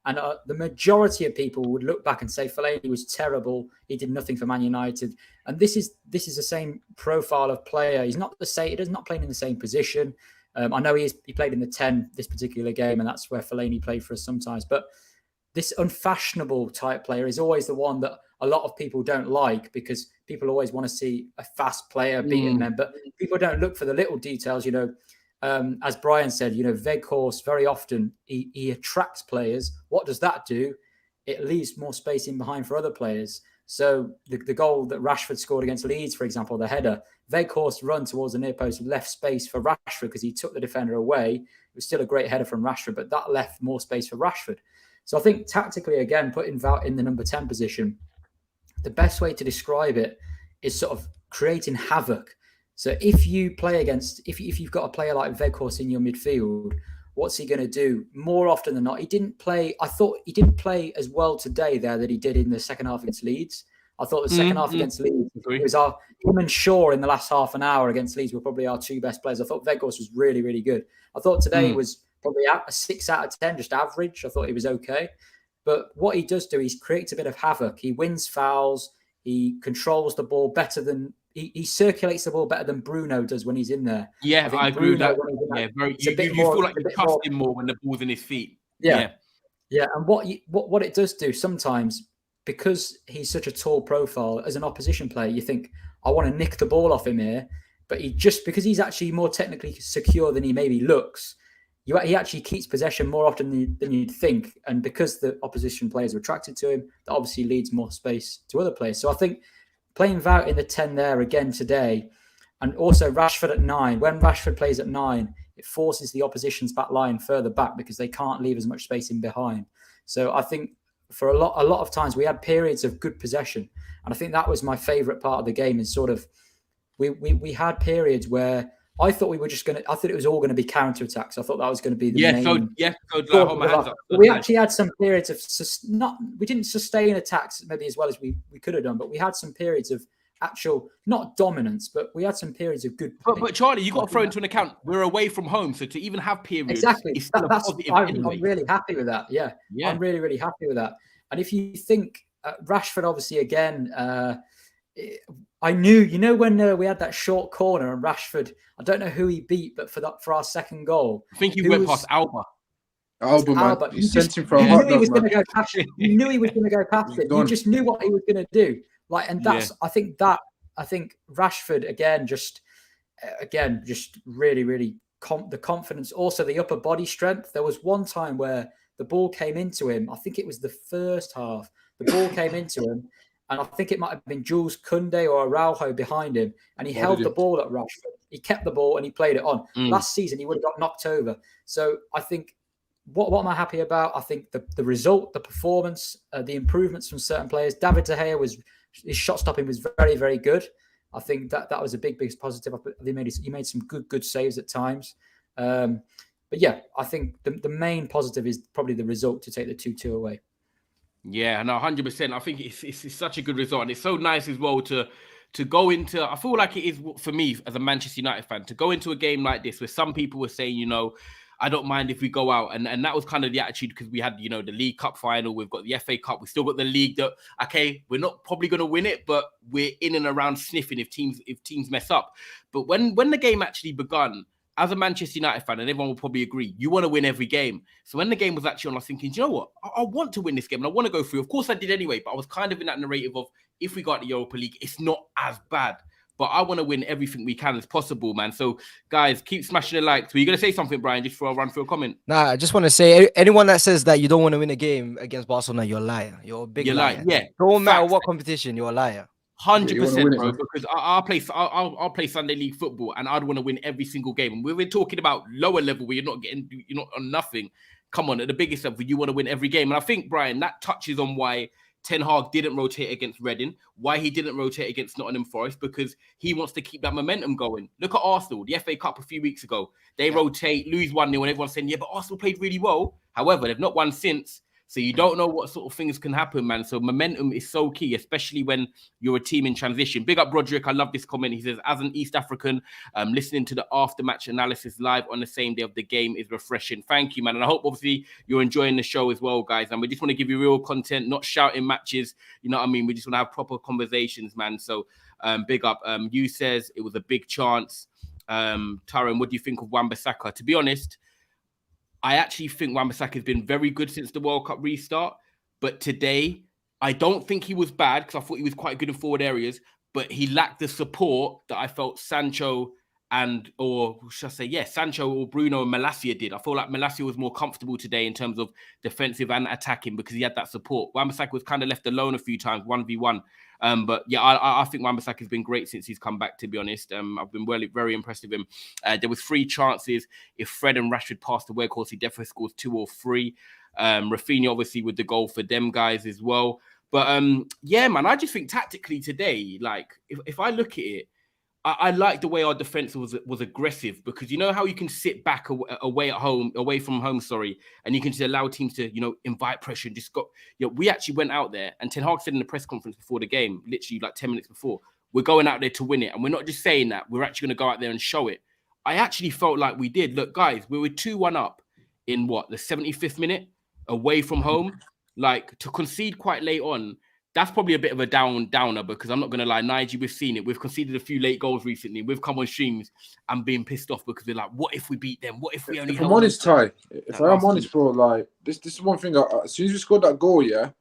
Speaker 4: And the majority of people would look back and say Fellaini was terrible. He did nothing for Man United. And this is the same profile of player. He's not the same. He's not playing in the same position. I know he played in the 10 this particular game, and that's where Fellaini played for us sometimes. But this unfashionable type player is always the one that a lot of people don't like because people always want to see a fast player beating them. But people don't look for the little details. As Brian said, Weghorst very often he attracts players. What does that do? It leaves more space in behind for other players. So the goal that Rashford scored against Leeds, for example, the header, Weghorst run towards the near post, left space for Rashford because he took the defender away. It was still a great header from Rashford, but that left more space for Rashford. So I think tactically, again, putting Wout in the number 10 position, the best way to describe it is sort of creating havoc. So if you play against, if you've got a player like Weghorst in your midfield, what's he going to do? More often than not, I thought he didn't play as well today there that he did in the second half against Leeds. I thought the second half against Leeds, it was him and Shaw in the last half an hour against Leeds were probably our 2 best players. I thought Weghorst was really, really good. I thought today was probably a 6 out of 10, just average. I thought he was okay. But what he does do, he creates a bit of havoc. He wins fouls. He controls the ball better than he circulates the ball better than Bruno does when he's in there.
Speaker 1: Yeah, I agree with that. Yeah, you feel like you trust him more when the ball's in his feet.
Speaker 4: Yeah. And what it does do sometimes, because he's such a tall profile as an opposition player, you think, I want to nick the ball off him here. But because he's actually more technically secure than he maybe looks, he actually keeps possession more often than you'd think. And because the opposition players are attracted to him, that obviously leads more space to other players. So I think playing Wout in the 10 there again today, and also Rashford at 9, when Rashford plays at 9, it forces the opposition's back line further back because they can't leave as much space in behind. So I think for a lot of times we had periods of good possession. And I think that was my favourite part of the game is sort of we had periods where I thought it was all going to be counter-attacks. I thought that was going to be the main.
Speaker 1: Hold my hands up.
Speaker 4: We actually had some periods of we didn't sustain attacks maybe as well as we could have done, but we had some periods of actual, not dominance, but we had some periods of good.
Speaker 1: But Charlie, you got to throw into an account, we're away from home, so to even have periods,
Speaker 4: exactly.
Speaker 1: Is still a positive anyway.
Speaker 4: I'm really happy with that. Yeah, I'm really, really happy with that. And if you think Rashford, obviously, again, I knew, when we had that short corner and Rashford, I don't know who he beat, but for our second goal,
Speaker 1: I think he went past Alba.
Speaker 2: Man. He sent him for a hot dog, man.
Speaker 4: You knew he was going to go past it. You just knew what he was going to do. And that's, I think Rashford again, just again, just really, really the confidence. Also, the upper body strength. There was one time where the ball came into him. I think it was the first half. The ball came into him, and I think it might have been Jules Koundé or Araujo behind him, and he held the ball at Rashford. He kept the ball and he played it on. Last season, he would have got knocked over. So I think, what am I happy about? I think the result, the performance, the improvements from certain players. David De Gea his shot stopping was very, very good. I think that was a big positive. He made some good saves at times. But yeah, I think the main positive is probably the result to take the 2-2 away.
Speaker 1: Yeah, no, 100%. I think it's such a good result, and it's so nice as well to go into. I feel like it is for me as a Manchester United fan to go into a game like this where some people were saying, you know, I don't mind if we go out, and that was kind of the attitude because we had, you know, the League Cup final, we've got the FA Cup, we still got the league. That okay, we're not probably going to win it, but we're in and around sniffing if teams mess up. But when the game actually begun, as a Manchester United fan, and everyone will probably agree, you want to win every game. So when the game was actually on, I was thinking, do you know what? I want to win this game and I want to go through. Of course I did anyway, but I was kind of in that narrative of if we got the Europa League, it's not as bad. But I want to win everything we can as possible, man. So, guys, keep smashing the likes. Were you going to say something, Brian, just before I run through a comment?
Speaker 3: Nah, I just want to say, anyone that says that you don't want to win a game against Barcelona, you're a liar. You're a big liar.
Speaker 1: Yeah.
Speaker 3: Don't matter what competition, you're a liar.
Speaker 1: 100%, bro. Because I'll play Sunday League football, and I'd want to win every single game. And we're talking about lower level where you're not on nothing. Come on, at the biggest level, you want to win every game. And I think, Brian, that touches on why Ten Hag didn't rotate against Reading, why he didn't rotate against Nottingham Forest, because he wants to keep that momentum going. Look at Arsenal, the FA Cup a few weeks ago. They rotate, lose 1-0, and everyone's saying, yeah, but Arsenal played really well. However, they've not won since. So you don't know what sort of things can happen, man. So momentum is so key, especially when you're a team in transition. Big up, Broderick. I love this comment. He says, as an East African, listening to the after-match analysis live on the same day of the game is refreshing. Thank you, man. And I hope, obviously, you're enjoying the show as well, guys. And we just want to give you real content, not shouting matches. You know what I mean? We just want to have proper conversations, man. So big up. You says it was a big chance. Tyrone, what do you think of Wan-Bissaka? To be honest, I actually think Wan-Bissaka has been very good since the World Cup restart. But today, I don't think he was bad because I thought he was quite good in forward areas. But he lacked the support that I felt Sancho Sancho or Bruno and Malacia did. I feel like Malacia was more comfortable today in terms of defensive and attacking because he had that support. Wan-Bissaka was kind of left alone a few times, 1v1. But yeah, I think Wan-Bissaka has been great since he's come back, to be honest. I've been very impressed with him. There was 3 chances. If Fred and Rashford passed away, of course, he definitely scores 2 or 3. Rafinha, obviously, with the goal for them guys as well. But yeah, man, I just think tactically today, like, if I look at it, I like the way our defense was aggressive because you know how you can sit back away from home, and you can just allow teams to, you know, invite pressure and just got, you know, we actually went out there and Ten Hag said in the press conference before the game, literally like 10 minutes before, we're going out there to win it. And we're not just saying that, we're actually going to go out there and show it. I actually felt like we did. Look, guys, we were 2-1 up in the 75th minute away from home. Like, to concede quite late on, that's probably a bit of a downer because I'm not going to lie, Nigel, we've seen it. We've conceded a few late goals recently. We've come on streams and been pissed off because we're like, what if we beat them? What if we only...
Speaker 2: If I'm honest, Ty, if I am honest, bro, like, this is one thing. As soon as we scored that goal, yeah,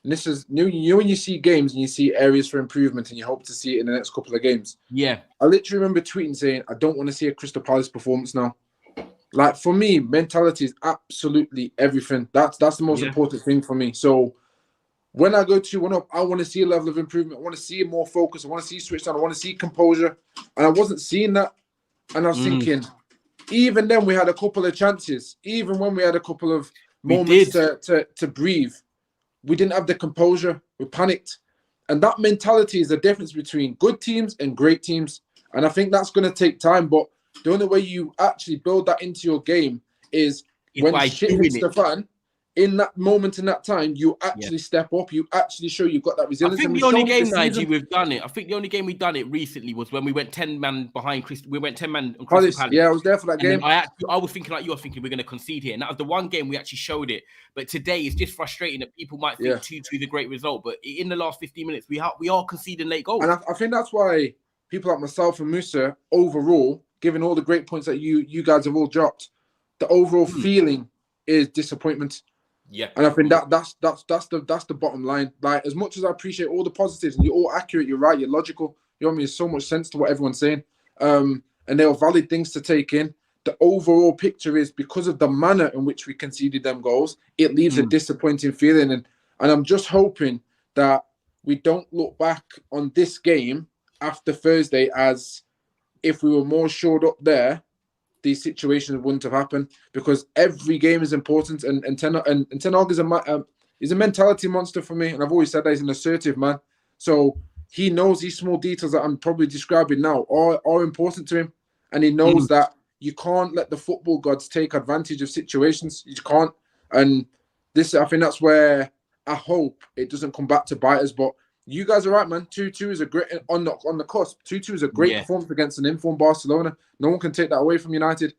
Speaker 2: and this is, you know when you see games and you see areas for improvement and you hope to see it in the next couple of games.
Speaker 1: Yeah.
Speaker 2: I literally remember tweeting saying, I don't want to see a Crystal Palace performance now. Like, for me, mentality is absolutely everything. That's the most important thing for me. So when I go 2-1 up, I want to see a level of improvement. I want to see more focus. I want to see switch on. I want to see composure. And I wasn't seeing that. And I was thinking, even then we had a couple of chances. Even when we had a couple of moments to breathe, we didn't have the composure. We panicked. And that mentality is the difference between good teams and great teams. And I think that's going to take time. But the only way you actually build that into your game is when shit hits the fan. In that moment, in that time, you actually step up. You actually show you've got that resilience.
Speaker 1: I think the only game, Nigel, we've done it. I think the only game we've done it recently was when we went 10 man behind Crystal. We went 10 man on Crystal Palace.
Speaker 2: Yeah, I was there for that game.
Speaker 1: I was thinking like you were thinking we're going to concede here, and that was the one game we actually showed it. But today it's just frustrating that people might think 2-2 is a great result, but in the last 15 minutes we are conceding late goals.
Speaker 2: And I think that's why people like myself and Musa, overall, given all the great points that you guys have all dropped, the overall feeling is disappointment.
Speaker 1: Yeah,
Speaker 2: and I think that's the bottom line. Like, as much as I appreciate all the positives, and you're all accurate, you're right, you're logical. You know what I mean? There's so much sense to what everyone's saying. And and they were valid things to take in. The overall picture is because of the manner in which we conceded them goals, it leaves a disappointing feeling. And I'm just hoping that we don't look back on this game after Thursday as if we were more shored up there, these situations wouldn't have happened, because every game is important. And Ten Hag is a mentality monster for me. And I've always said that he's an assertive man. So he knows these small details that I'm probably describing now are important to him. And he knows that you can't let the football gods take advantage of situations. You can't. And this, I think that's where I hope it doesn't come back to bite us. But you guys are right, man. 2-2 is a great, on the cusp. 2-2 is a great performance against an informed Barcelona. No one can take that away from United.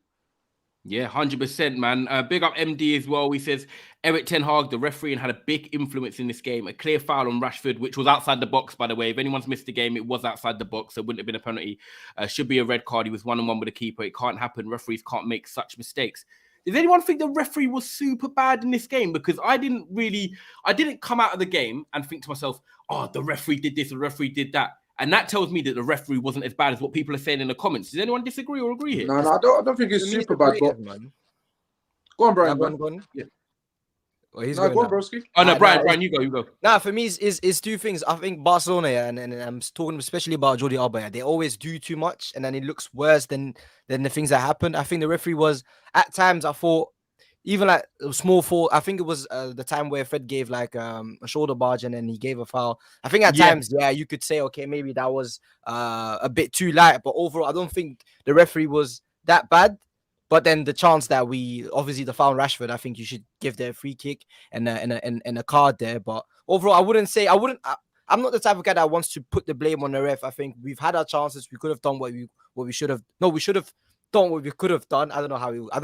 Speaker 1: Yeah, 100%, man. Big up MD as well. He says, Eric Ten Hag, the referee, had a big influence in this game. A clear foul on Rashford, which was outside the box, by the way. If anyone's missed the game, it was outside the box, so it wouldn't have been a penalty. Should be a red card. He was 1-on-1 with the keeper. It can't happen. Referees can't make such mistakes. Does anyone think the referee was super bad in this game? Because I didn't come out of the game and think to myself, oh, the referee did this, the referee did that. And that tells me that the referee wasn't as bad as what people are saying in the comments. Does anyone disagree or agree here?
Speaker 2: No, I don't think it's super bad. But go on, Brian.
Speaker 3: Go on.
Speaker 2: Yeah.
Speaker 3: Well, he's
Speaker 2: go on,
Speaker 3: now.
Speaker 2: broski.
Speaker 1: Oh no, Brian, you go.
Speaker 3: Nah, for me, it's two things. I think Barcelona, and I'm talking especially about Jordi Alba. They always do too much, and then it looks worse than the things that happened. I think the referee was at times. I thought even like a small fault. I think it was the time where Fred gave like a shoulder barge and then he gave a foul. I think at times, you could say, okay, maybe that was a bit too light. But overall, I don't think the referee was that bad. But then the chance that obviously the foul on Rashford, I think you should give the free kick and a card there. But overall, I'm not the type of guy that wants to put the blame on the ref. I think we've had our chances. We could have done what we should have. No, we should have done what we could have done. I don't know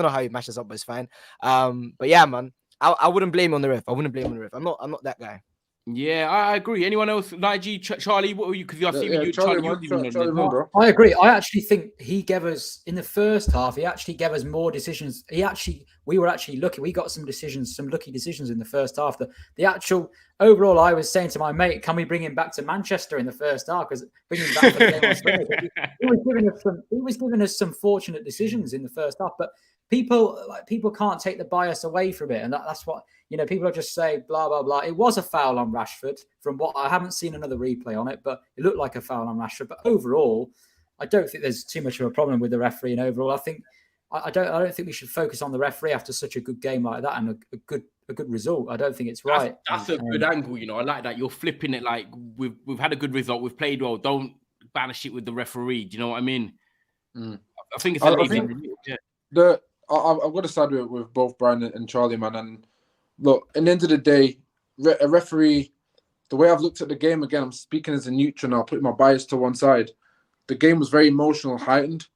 Speaker 3: how he mashes up, but it's fine. But yeah, man, I wouldn't blame on the ref. I'm not that guy.
Speaker 1: Yeah, I agree. Anyone else? Nige, Charlie, what were you? Because I've seen you, Charlie.
Speaker 2: Bro.
Speaker 4: I agree. I actually think he gave us in the first half. He actually gave us more decisions. We were actually lucky. We got some lucky decisions in the first half. The actual overall, I was saying to my mate, "Can we bring him back to Manchester in the first half? Because bring him back for the game on Sunday." He was giving us some fortunate decisions in the first half, but people can't take the bias away from it, and that's what people will just say blah blah blah. It was a foul on Rashford. From what I haven't seen another replay on it, but it looked like a foul on Rashford. But overall, I don't think there's too much of a problem with the referee. And overall, I think I don't think we should focus on the referee after such a good game like that and a good result. I don't think it's right.
Speaker 1: That's a good angle. I like that. You're flipping it like we've had a good result. We've played well. Don't banish it with the referee. Do you know what I mean? I think it's amazing.
Speaker 2: I've got to side with both Brian and Charlie, man. And look, at the end of the day, a referee, the way I've looked at the game, again, I'm speaking as a neutral now, putting my bias to one side. The game was very emotional, heightened.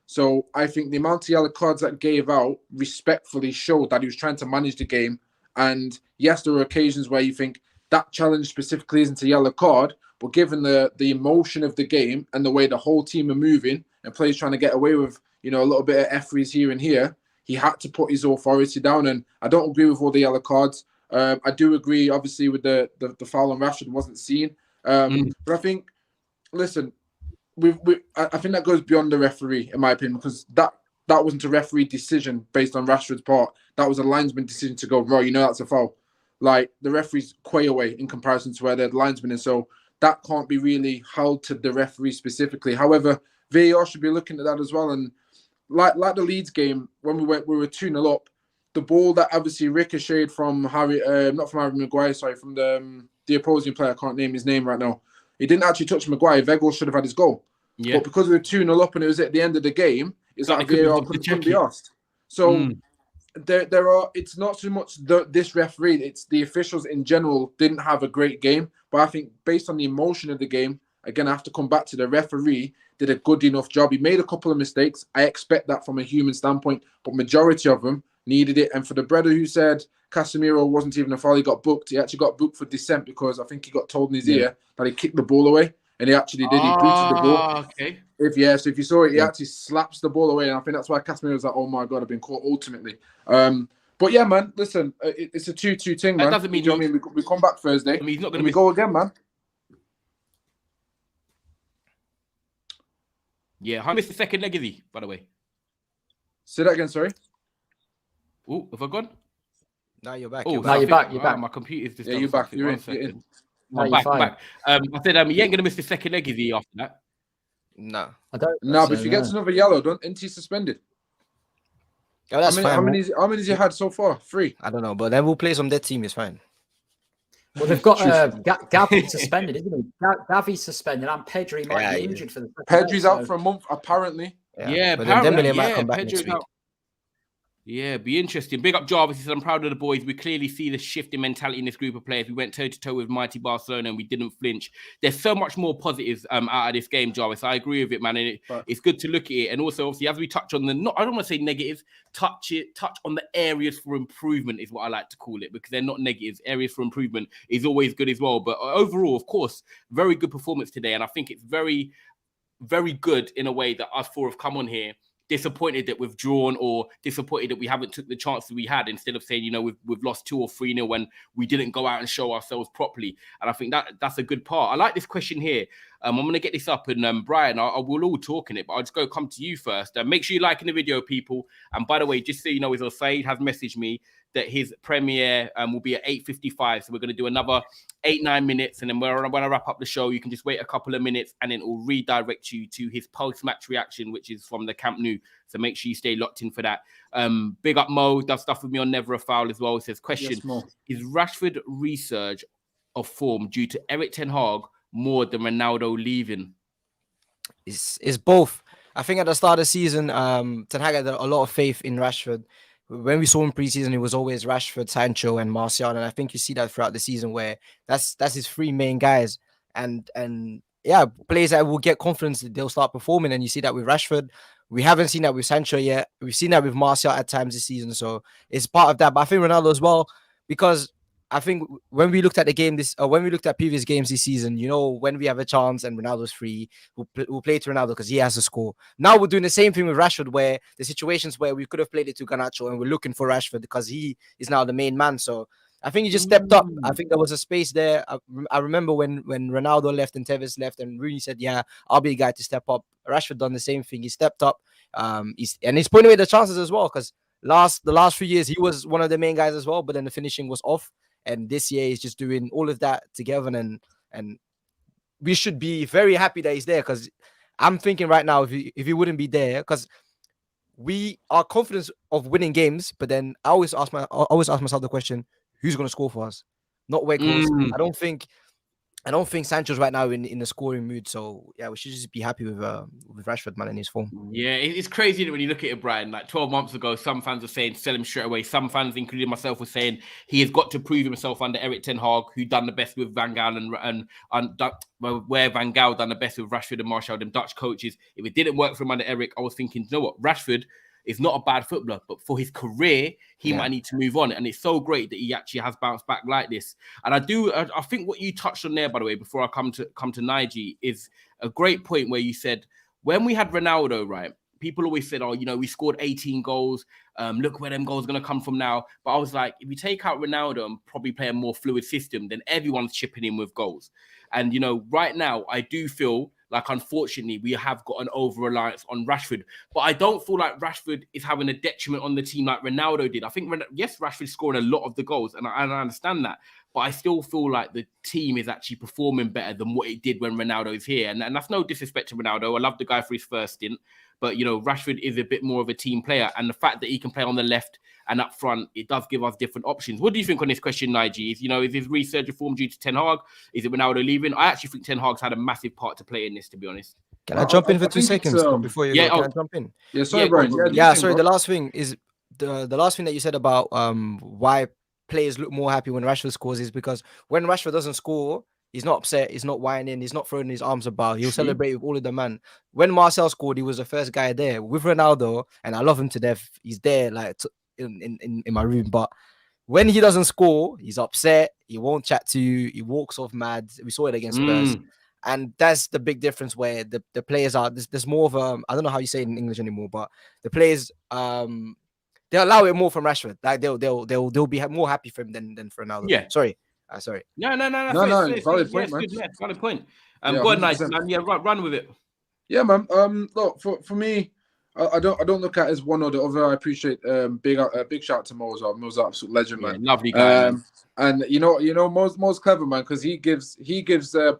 Speaker 2: So I think the amount of yellow cards that gave out respectfully showed that he was trying to manage the game. And yes, there were occasions where you think that challenge specifically isn't a yellow card, but given the emotion of the game and the way the whole team are moving and players trying to get away with, a little bit of efferys here and here, he had to put his authority down. And I don't agree with all the yellow cards. I do agree, obviously, with the foul on Rashford wasn't seen. But I think, listen, I think that goes beyond the referee, in my opinion, because that wasn't a referee decision based on Rashford's part. That was a linesman decision to go, bro, that's a foul. Like, the referee's quay away in comparison to where the linesman is. So that can't be really held to the referee specifically. However, VAR should be looking at that as well. And like the Leeds game, when we were 2-0 up, the ball that obviously ricocheted from not from Harry Maguire, sorry, from the opposing player, I can't name his name right now. He didn't actually touch Maguire. Weghorst should have had his goal. Yeah. But because we were 2-0 up and it was at the end of the game, it's like VAR couldn't be asked. So there are. It's not so much this referee. It's the officials in general didn't have a great game. But I think based on the emotion of the game, again, I have to come back to the referee did a good enough job. He made a couple of mistakes. I expect that from a human standpoint, but majority of them needed it. And for the brother who said Casemiro wasn't even a foul, he got booked. He actually got booked for dissent because I think he got told in his ear that he kicked the ball away, and he actually did. He booted the ball.
Speaker 1: Okay.
Speaker 2: If you saw it, he actually slaps the ball away, and I think that's why Casemiro was like, "Oh my god, I've been caught." Ultimately, but yeah, man, listen, it's a 2-2 thing, man.
Speaker 1: That doesn't mean
Speaker 2: you know what I mean. We come back Thursday.
Speaker 1: He's not going
Speaker 2: to go again, man.
Speaker 1: Yeah, I missed the second leg, is he, by the way?
Speaker 2: Say that again, sorry.
Speaker 1: Oh, have I gone?
Speaker 3: Now you're back.
Speaker 1: Oh,
Speaker 4: Now you're back.
Speaker 1: My computer's just
Speaker 2: Yeah,
Speaker 1: done
Speaker 2: you're back.
Speaker 1: something.
Speaker 2: You're
Speaker 1: One
Speaker 2: in. You're in.
Speaker 1: second.
Speaker 4: No,
Speaker 1: I'm
Speaker 4: you're
Speaker 1: back. I'm
Speaker 4: fine.
Speaker 1: back. I said, he ain't gonna miss the second leg, is he? After that?
Speaker 3: No.
Speaker 4: I don't.
Speaker 2: No,
Speaker 4: think
Speaker 2: but if
Speaker 4: so,
Speaker 2: he
Speaker 4: no.
Speaker 2: gets another yellow, isn't he suspended?
Speaker 3: Oh, that's fine.
Speaker 2: How many has he had so far? 3.
Speaker 3: I don't know, but then we'll play some dead team. It's fine.
Speaker 4: Well, they've got
Speaker 2: Truthfully.
Speaker 4: Gavi suspended, isn't he? Gavi's suspended, and Pedri might be
Speaker 3: Yeah,
Speaker 4: injured for the second
Speaker 2: Pedri's
Speaker 4: leg,
Speaker 2: out
Speaker 4: so-
Speaker 2: for a month, apparently.
Speaker 1: Yeah,
Speaker 3: but then
Speaker 1: apparently,
Speaker 3: Dembele might come back
Speaker 1: Pedro's
Speaker 3: next week.
Speaker 1: out. Yeah, be interesting. Big up Jarvis. He says, I'm proud of the boys. We clearly see the shift in mentality in this group of players. We went toe-to-toe with mighty Barcelona and we didn't flinch. There's so much more positives out of this game, Jarvis. I agree with it, man. And it's good to look at it. And also, obviously, as we touch on I don't want to say negatives, touch on the areas for improvement is what I like to call it, because they're not negatives. Areas for improvement is always good as well. But overall, of course, very good performance today. And I think it's very, very good in a way that us four have come on here disappointed that we've drawn, or disappointed that we haven't took the chances we had, instead of saying, you know, we've lost 2 or 3-0 when we didn't go out and show ourselves properly. And I think that's a good part. I like this question here. I'm going to get this up, and Brian, I will all talk in it, but I'll just come to you first. Make sure you're liking the video, people. And by the way, just so you know, Saeed has messaged me that his premiere will be at 8:55. So we're going to do another 8-9 minutes. And then when I wrap up the show, you can just wait a couple of minutes and then it will redirect you to his post-match reaction, which is from the Camp Nou. So make sure you stay locked in for that. Big up Mo, does stuff with me on Never a Foul as well. It says, question,
Speaker 2: Yes,
Speaker 1: is Rashford resurge of form due to Erik ten Hag more than Ronaldo leaving?
Speaker 3: It's both. I think at the start of the season, Ten Hag had a lot of faith in Rashford. When we saw him preseason, it was always Rashford, Sancho, and Martial, and I think you see that throughout the season, where that's his 3 main guys, and yeah, players that will get confidence, they'll start performing, and you see that with Rashford. We haven't seen that with Sancho yet. We've seen that with Martial at times this season, so it's part of that. But I think Ronaldo as well, because I think when we looked at the game when we looked at previous games this season, you know, when we have a chance and Ronaldo's free, we'll play to Ronaldo because he has a score. Now we're doing the same thing with Rashford, where the situations where we could have played it to Garnacho and we're looking for Rashford because he is now the main man. So I think he just stepped up. I think there was a space there. I remember when Ronaldo left and Tevez left and Rooney said, yeah, I'll be the guy to step up. Rashford done the same thing. He stepped up. He's putting away the chances as well, because the last few years he was one of the main guys as well, but then the finishing was off. And this year he's just doing all of that together, and we should be very happy that he's there, because I'm thinking right now if he wouldn't be there, because we are confident of winning games, but then I always ask myself the question, who's going to score for us? Not where goals. I don't think Sancho's right now in the scoring mood. So yeah, we should just be happy with Rashford, man, in his form.
Speaker 1: Yeah, it's crazy that when you look at it, Brian, like 12 months ago, some fans were saying sell him straight away. Some fans, including myself, were saying he has got to prove himself under Erik ten Hag, who done the best with Van Gaal where Van Gaal done the best with Rashford and Martial, them Dutch coaches. If it didn't work for him under Erik, I was thinking, you know what, Rashford is not a bad footballer, but for his career, he might need to move on. And it's so great that he actually has bounced back like this. And I think what you touched on there, by the way, before I come to Nige, is a great point where you said, when we had Ronaldo, right, people always said, oh, you know, we scored 18 goals. Look where them goals are going to come from now. But I was like, if you take out Ronaldo and probably play a more fluid system, then everyone's chipping in with goals. And, you know, right now, I do feel like, unfortunately, we have got an over-reliance on Rashford. But I don't feel like Rashford is having a detriment on the team like Ronaldo did. I think, yes, Rashford's scoring a lot of the goals, and I understand that. But I still feel like the team is actually performing better than what it did when Ronaldo's here. And that's no disrespect to Ronaldo. I love the guy for his first stint. But, you know, Rashford is a bit more of a team player. And the fact that he can play on the left and up front, it does give us different options. What do you think on this question, Nige? Is his resurge of form due to Ten Hag? Is it Ronaldo leaving? I actually think Ten Hag's had a massive part to play in this, to be honest.
Speaker 3: Can I jump in for 2 seconds before you go? Can I jump in?
Speaker 2: Yeah, sorry, Brian.
Speaker 3: Sorry. The last thing is the last thing that you said about why players look more happy when Rashford scores is because when Rashford doesn't score, he's not upset, he's not whining, he's not throwing his arms about. He'll celebrate with all of the man. When Marcel scored, he was the first guy there. With Ronaldo, and I love him to death, he's there like in my room. But when he doesn't score, he's upset. He won't chat to you. He walks off mad. We saw it against Spurs. And that's the big difference where the players are. There's more of a, I don't know how you say it in English anymore, but the players they allow it more from Rashford. Like they'll be more happy for him than for Ronaldo.
Speaker 1: Yeah.
Speaker 3: Sorry.
Speaker 2: No, valid point, man.
Speaker 1: Valid point.
Speaker 2: Yeah,
Speaker 1: go on,
Speaker 2: 100%.
Speaker 1: man. Yeah, run with it.
Speaker 2: Yeah, man. Look, for me, I don't look at it as one or the other. I appreciate big shout out to Mo as well. Mo's an absolute legend,
Speaker 1: Yeah,
Speaker 2: man.
Speaker 1: lovely guy, man.
Speaker 2: And Mo's clever, man, because he gives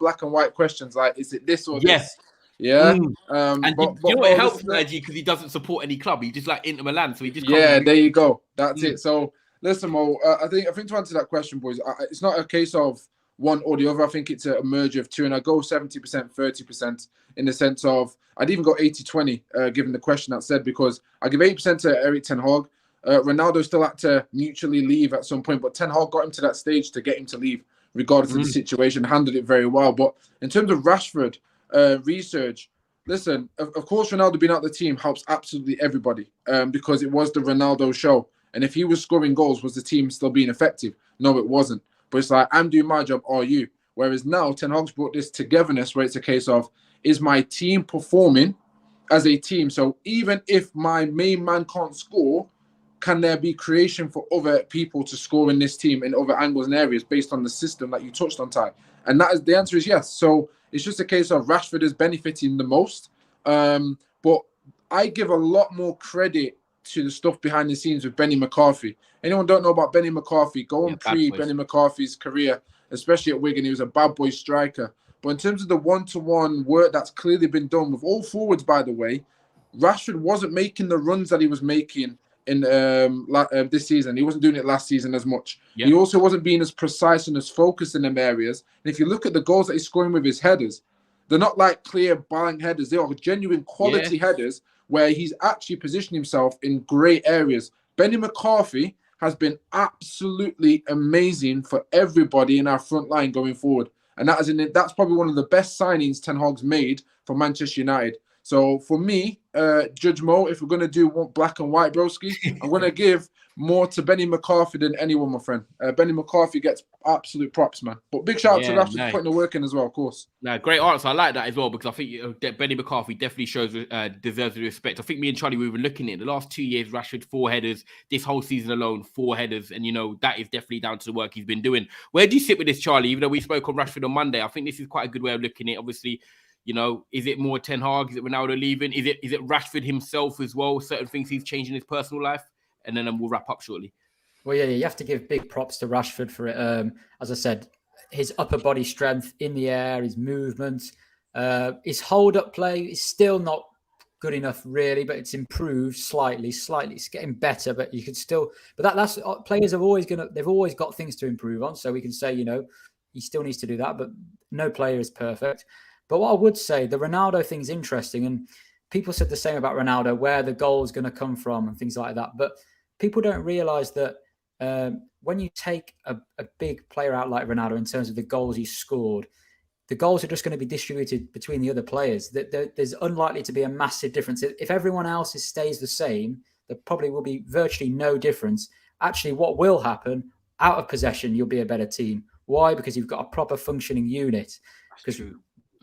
Speaker 2: black and white questions like, is it this or
Speaker 1: Yeah.
Speaker 2: this? Yeah.
Speaker 1: And
Speaker 2: But
Speaker 1: you know what? It
Speaker 2: Mo,
Speaker 1: helps Sergi because he doesn't support any club. He just like Inter Milan, so he just comes
Speaker 2: yeah,
Speaker 1: with
Speaker 2: there you go. That's it. So listen, Mo, I think to answer that question, boys, it's not a case of one or the other. I think it's a merger of two, and I go 70%, 30% in the sense of I'd even go 80-20, given the question that said, because I give 80% to Eric Ten Hag. Ronaldo still had to mutually leave at some point, but Ten Hag got him to that stage to get him to leave, regardless of the situation, handled it very well. But in terms of Rashford research, listen, of course, Ronaldo being out the team helps absolutely everybody because it was the Ronaldo show. And if he was scoring goals, was the team still being effective? No, it wasn't. But it's like, I'm doing my job, are you? Whereas now, Ten Hag's brought this togetherness where it's a case of, is my team performing as a team? So even if my main man can't score, can there be creation for other people to score in this team in other angles and areas based on the system that you touched on, Ty? And the answer is yes. So it's just a case of Rashford is benefiting the most. But I give a lot more credit to the stuff behind the scenes with Benny McCarthy. Anyone don't know about Benny McCarthy, go and Benny McCarthy's career, especially at Wigan. He was a bad boy striker. But in terms of the one-to-one work that's clearly been done with all forwards, by the way, Rashford wasn't making the runs that he was making in this season. He wasn't doing it last season as much. Yep. He also wasn't being as precise and as focused in them areas. And if you look at the goals that he's scoring with his headers, they're not like clear blank headers. They are genuine quality headers where he's actually positioned himself in great areas. Benny McCarthy has been absolutely amazing for everybody in our front line going forward. And that's probably one of the best signings Ten Hag's made for Manchester United. So for me, Judge Mo, if we're going to do black and white, broski, I'm going to give more to Benny McCarthy than anyone, my friend. Benny McCarthy gets absolute props, man. But big shout out to Rashford putting the work in as well, of course.
Speaker 1: No, great answer. I like that as well because I think Benny McCarthy definitely deserves the respect. I think me and Charlie, we were looking at the last 2 years, Rashford 4 headers. This whole season alone, 4 headers. And, that is definitely down to the work he's been doing. Where do you sit with this, Charlie? Even though we spoke on Rashford on Monday, I think this is quite a good way of looking at it. Obviously, is it more Ten Hag? Is it Ronaldo leaving? Is it Rashford himself as well? Certain things he's changed in his personal life? And then we'll wrap up shortly.
Speaker 4: Well, yeah, you have to give big props to Rashford for it. As I said, his upper body strength in the air, his movement, his hold-up play is still not good enough, really, but it's improved slightly. It's getting better, but you could still. But that's players they've always got things to improve on. So we can say, he still needs to do that, but no player is perfect. But what I would say, the Ronaldo thing's interesting, and people said the same about Ronaldo, where the goal is going to come from and things like that. But people don't realize that when you take a big player out like Ronaldo in terms of the goals he scored, the goals are just going to be distributed between the other players. There's unlikely to be a massive difference. If everyone else stays the same, there probably will be virtually no difference. Actually, what will happen, out of possession, you'll be a better team. Why? Because you've got a proper functioning unit. Because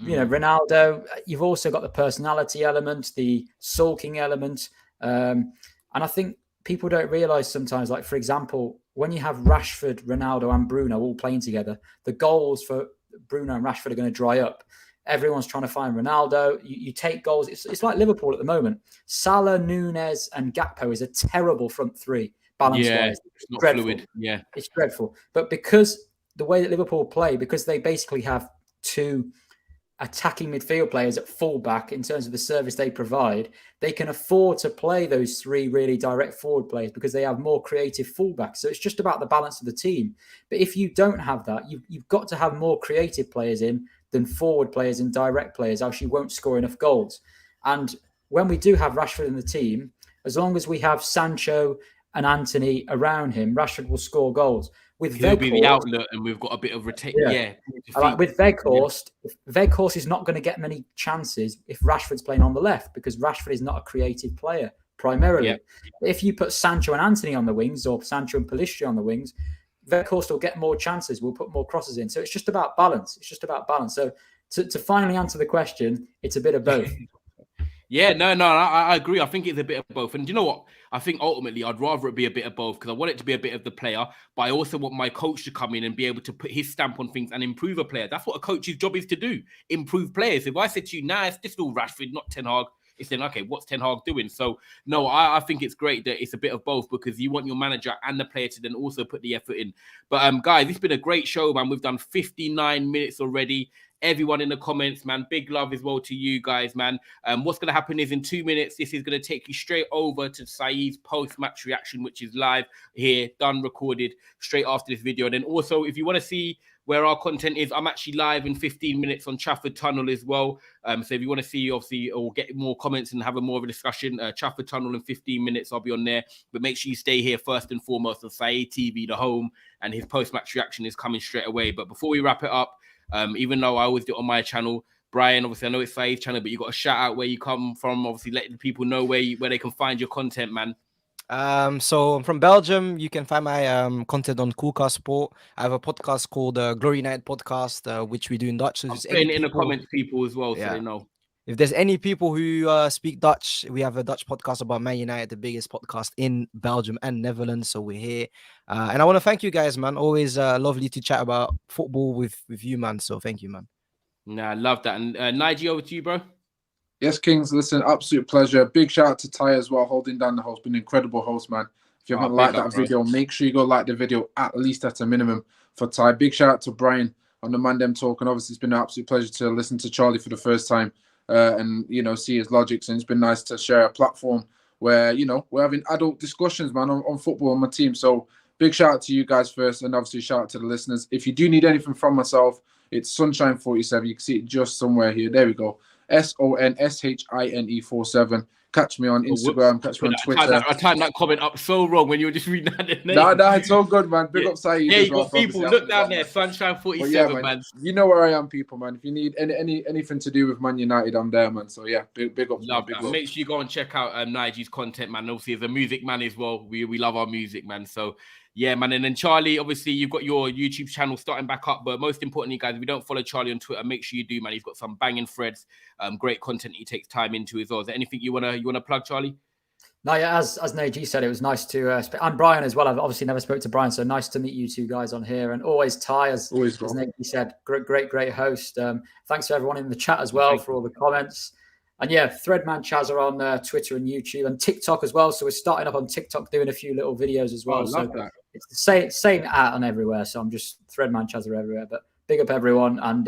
Speaker 4: Ronaldo, you've also got the personality element, the sulking element. And I think people don't realize sometimes, like, for example, when you have Rashford, Ronaldo and Bruno all playing together, the goals for Bruno and Rashford are going to dry up. Everyone's trying to find Ronaldo. You take goals. It's like Liverpool at the moment. Salah, Nunez and Gakpo is a terrible front three, balance-wise.
Speaker 1: It's not fluid. Yeah.
Speaker 4: It's dreadful. But because the way that Liverpool play, because they basically have 2 attacking midfield players at fullback in terms of the service they provide, they can afford to play those 3 really direct forward players because they have more creative fullbacks. So it's just about the balance of the team. But if you don't have that, you've got to have more creative players in than forward players and direct players, else you won't score enough goals. And when we do have Rashford in the team, as long as we have Sancho and Anthony around him, Rashford will score goals.
Speaker 1: He'll be the outlet, and we've got a bit of with
Speaker 4: Weghorst, Weghorst is not going to get many chances if Rashford's playing on the left because Rashford is not a creative player primarily. Yeah. If you put Sancho and Anthony on the wings or Sancho and Pellistri on the wings, Weghorst will get more chances. We'll put more crosses in. So it's just about balance. So to finally answer the question, it's a bit of both.
Speaker 1: Yeah, no, I agree. I think it's a bit of both. And you know what? I think ultimately I'd rather it be a bit of both because I want it to be a bit of the player, but I also want my coach to come in and be able to put his stamp on things and improve a player. That's what a coach's job is to do, improve players. If I said to you, nah, it's just all Rashford, not Ten Hag, it's then, okay, what's Ten Hag doing? So, no, I think it's great that it's a bit of both because you want your manager and the player to then also put the effort in. But, guys, it's been a great show, man. We've done 59 minutes already. Everyone in the comments, man, big love as well to you guys, man. What's going to happen is in 2 minutes, this is going to take you straight over to Saeed's post-match reaction, which is live here, done, recorded, straight after this video. And then also, if you want to see where our content is, I'm actually live in 15 minutes on Trafford Tunnel as well. So if you want to see, obviously, or get more comments and have a more of a discussion, Trafford Tunnel in 15 minutes, I'll be on there. But make sure you stay here first and foremost on Saeed TV, the home, and his post-match reaction is coming straight away. But before we wrap it up, even though I always do it on my channel, Brian, obviously, I know it's Saeed's channel, but you got to shout out where you come from. Obviously, letting people know where they can find your content, man.
Speaker 3: So I'm from Belgium. You can find my content on Coolcast Sport. I have a podcast called Glory United Podcast, which we do in Dutch. So
Speaker 1: I'm putting it in the comments, people, as well, so they know.
Speaker 3: If there's any people who speak Dutch, we have a Dutch podcast about Man United, the biggest podcast in Belgium and Netherlands. So we're here. And I want to thank you guys, man. Always lovely to chat about football with you, man. So thank you, man.
Speaker 1: Nah, I love that. And Nigel, over to you, bro.
Speaker 2: Yes, Kings, listen, absolute pleasure. Big shout out to Ty as well, holding down the host. Been an incredible host, man. If you haven't liked that video, make sure you go like the video, at least at a minimum, for Ty. Big shout out to Brian on the Mandem talk. And obviously, it's been an absolute pleasure to listen to Charlie for the first time and, you know, see his logics. And it's been nice to share a platform where, you know, we're having adult discussions, man, on football on my team. So big shout out to you guys first, and obviously shout out to the listeners. If you do need anything from myself, it's Sunshine47. You can see it just somewhere here. There we go. SONSHINE47. Catch me on Instagram. Catch me on Twitter.
Speaker 1: I timed that comment up so wrong when you were just reading that name.
Speaker 2: Nah, it's all good, man. Big up Saeed.
Speaker 1: Yeah, you got people. Look down there, Sunshine47, man.
Speaker 2: You know where I am, people, man. If you need anything to do with Man United, I'm there, man. So yeah, big up.
Speaker 1: Love that. Make sure you go and check out Nigel's content, man. Obviously, as a music man as well, we love our music, man. So yeah, man. And then Charlie, obviously, you've got your YouTube channel starting back up. But most importantly, guys, if you don't follow Charlie on Twitter, make sure you do, man. He's got some banging threads, great content he takes time into as well. Is there anything you wanna plug, Charlie?
Speaker 4: No, yeah, as Neji said, it was nice to and Brian as well. I've obviously never spoke to Brian, so nice to meet you two guys on here. And always Ty, as Neji said, great host. Thanks to everyone in the chat as well for all the comments. And yeah, Threadman Chaz are on Twitter and YouTube and TikTok as well. So we're starting up on TikTok, doing a few little videos as well.
Speaker 1: Love that.
Speaker 4: It's the same at on everywhere. So I'm just Threadman Chaz are everywhere. But big up everyone, and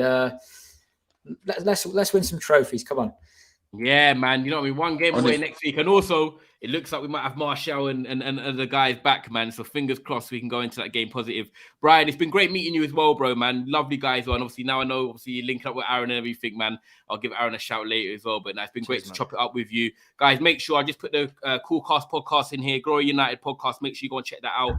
Speaker 4: let's win some trophies. Come on.
Speaker 1: Yeah, man. You know what I mean? One game away next week. And also, it looks like we might have Martial and the guys back, man. So fingers crossed we can go into that game positive. Brian, it's been great meeting you as well, bro, man. Lovely guys on. Obviously, now I know, obviously, you're linking up with Aaron and everything, man. I'll give Aaron a shout later as well. But it's been great to chop it up with you. Guys, make sure I just put the Coolcast podcast in here. Glory United podcast. Make sure you go and check that out.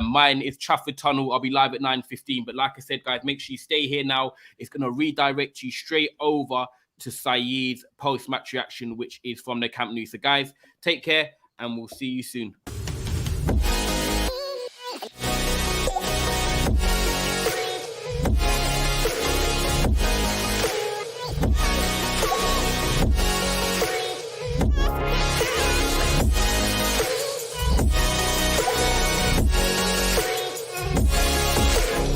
Speaker 1: Mine is Trafford Tunnel. I'll be live at 9:15. But like I said, guys, make sure you stay here now. It's going to redirect you straight over to Saeed's post-match reaction, which is from the Camp Nou. So guys, take care and we'll see you soon.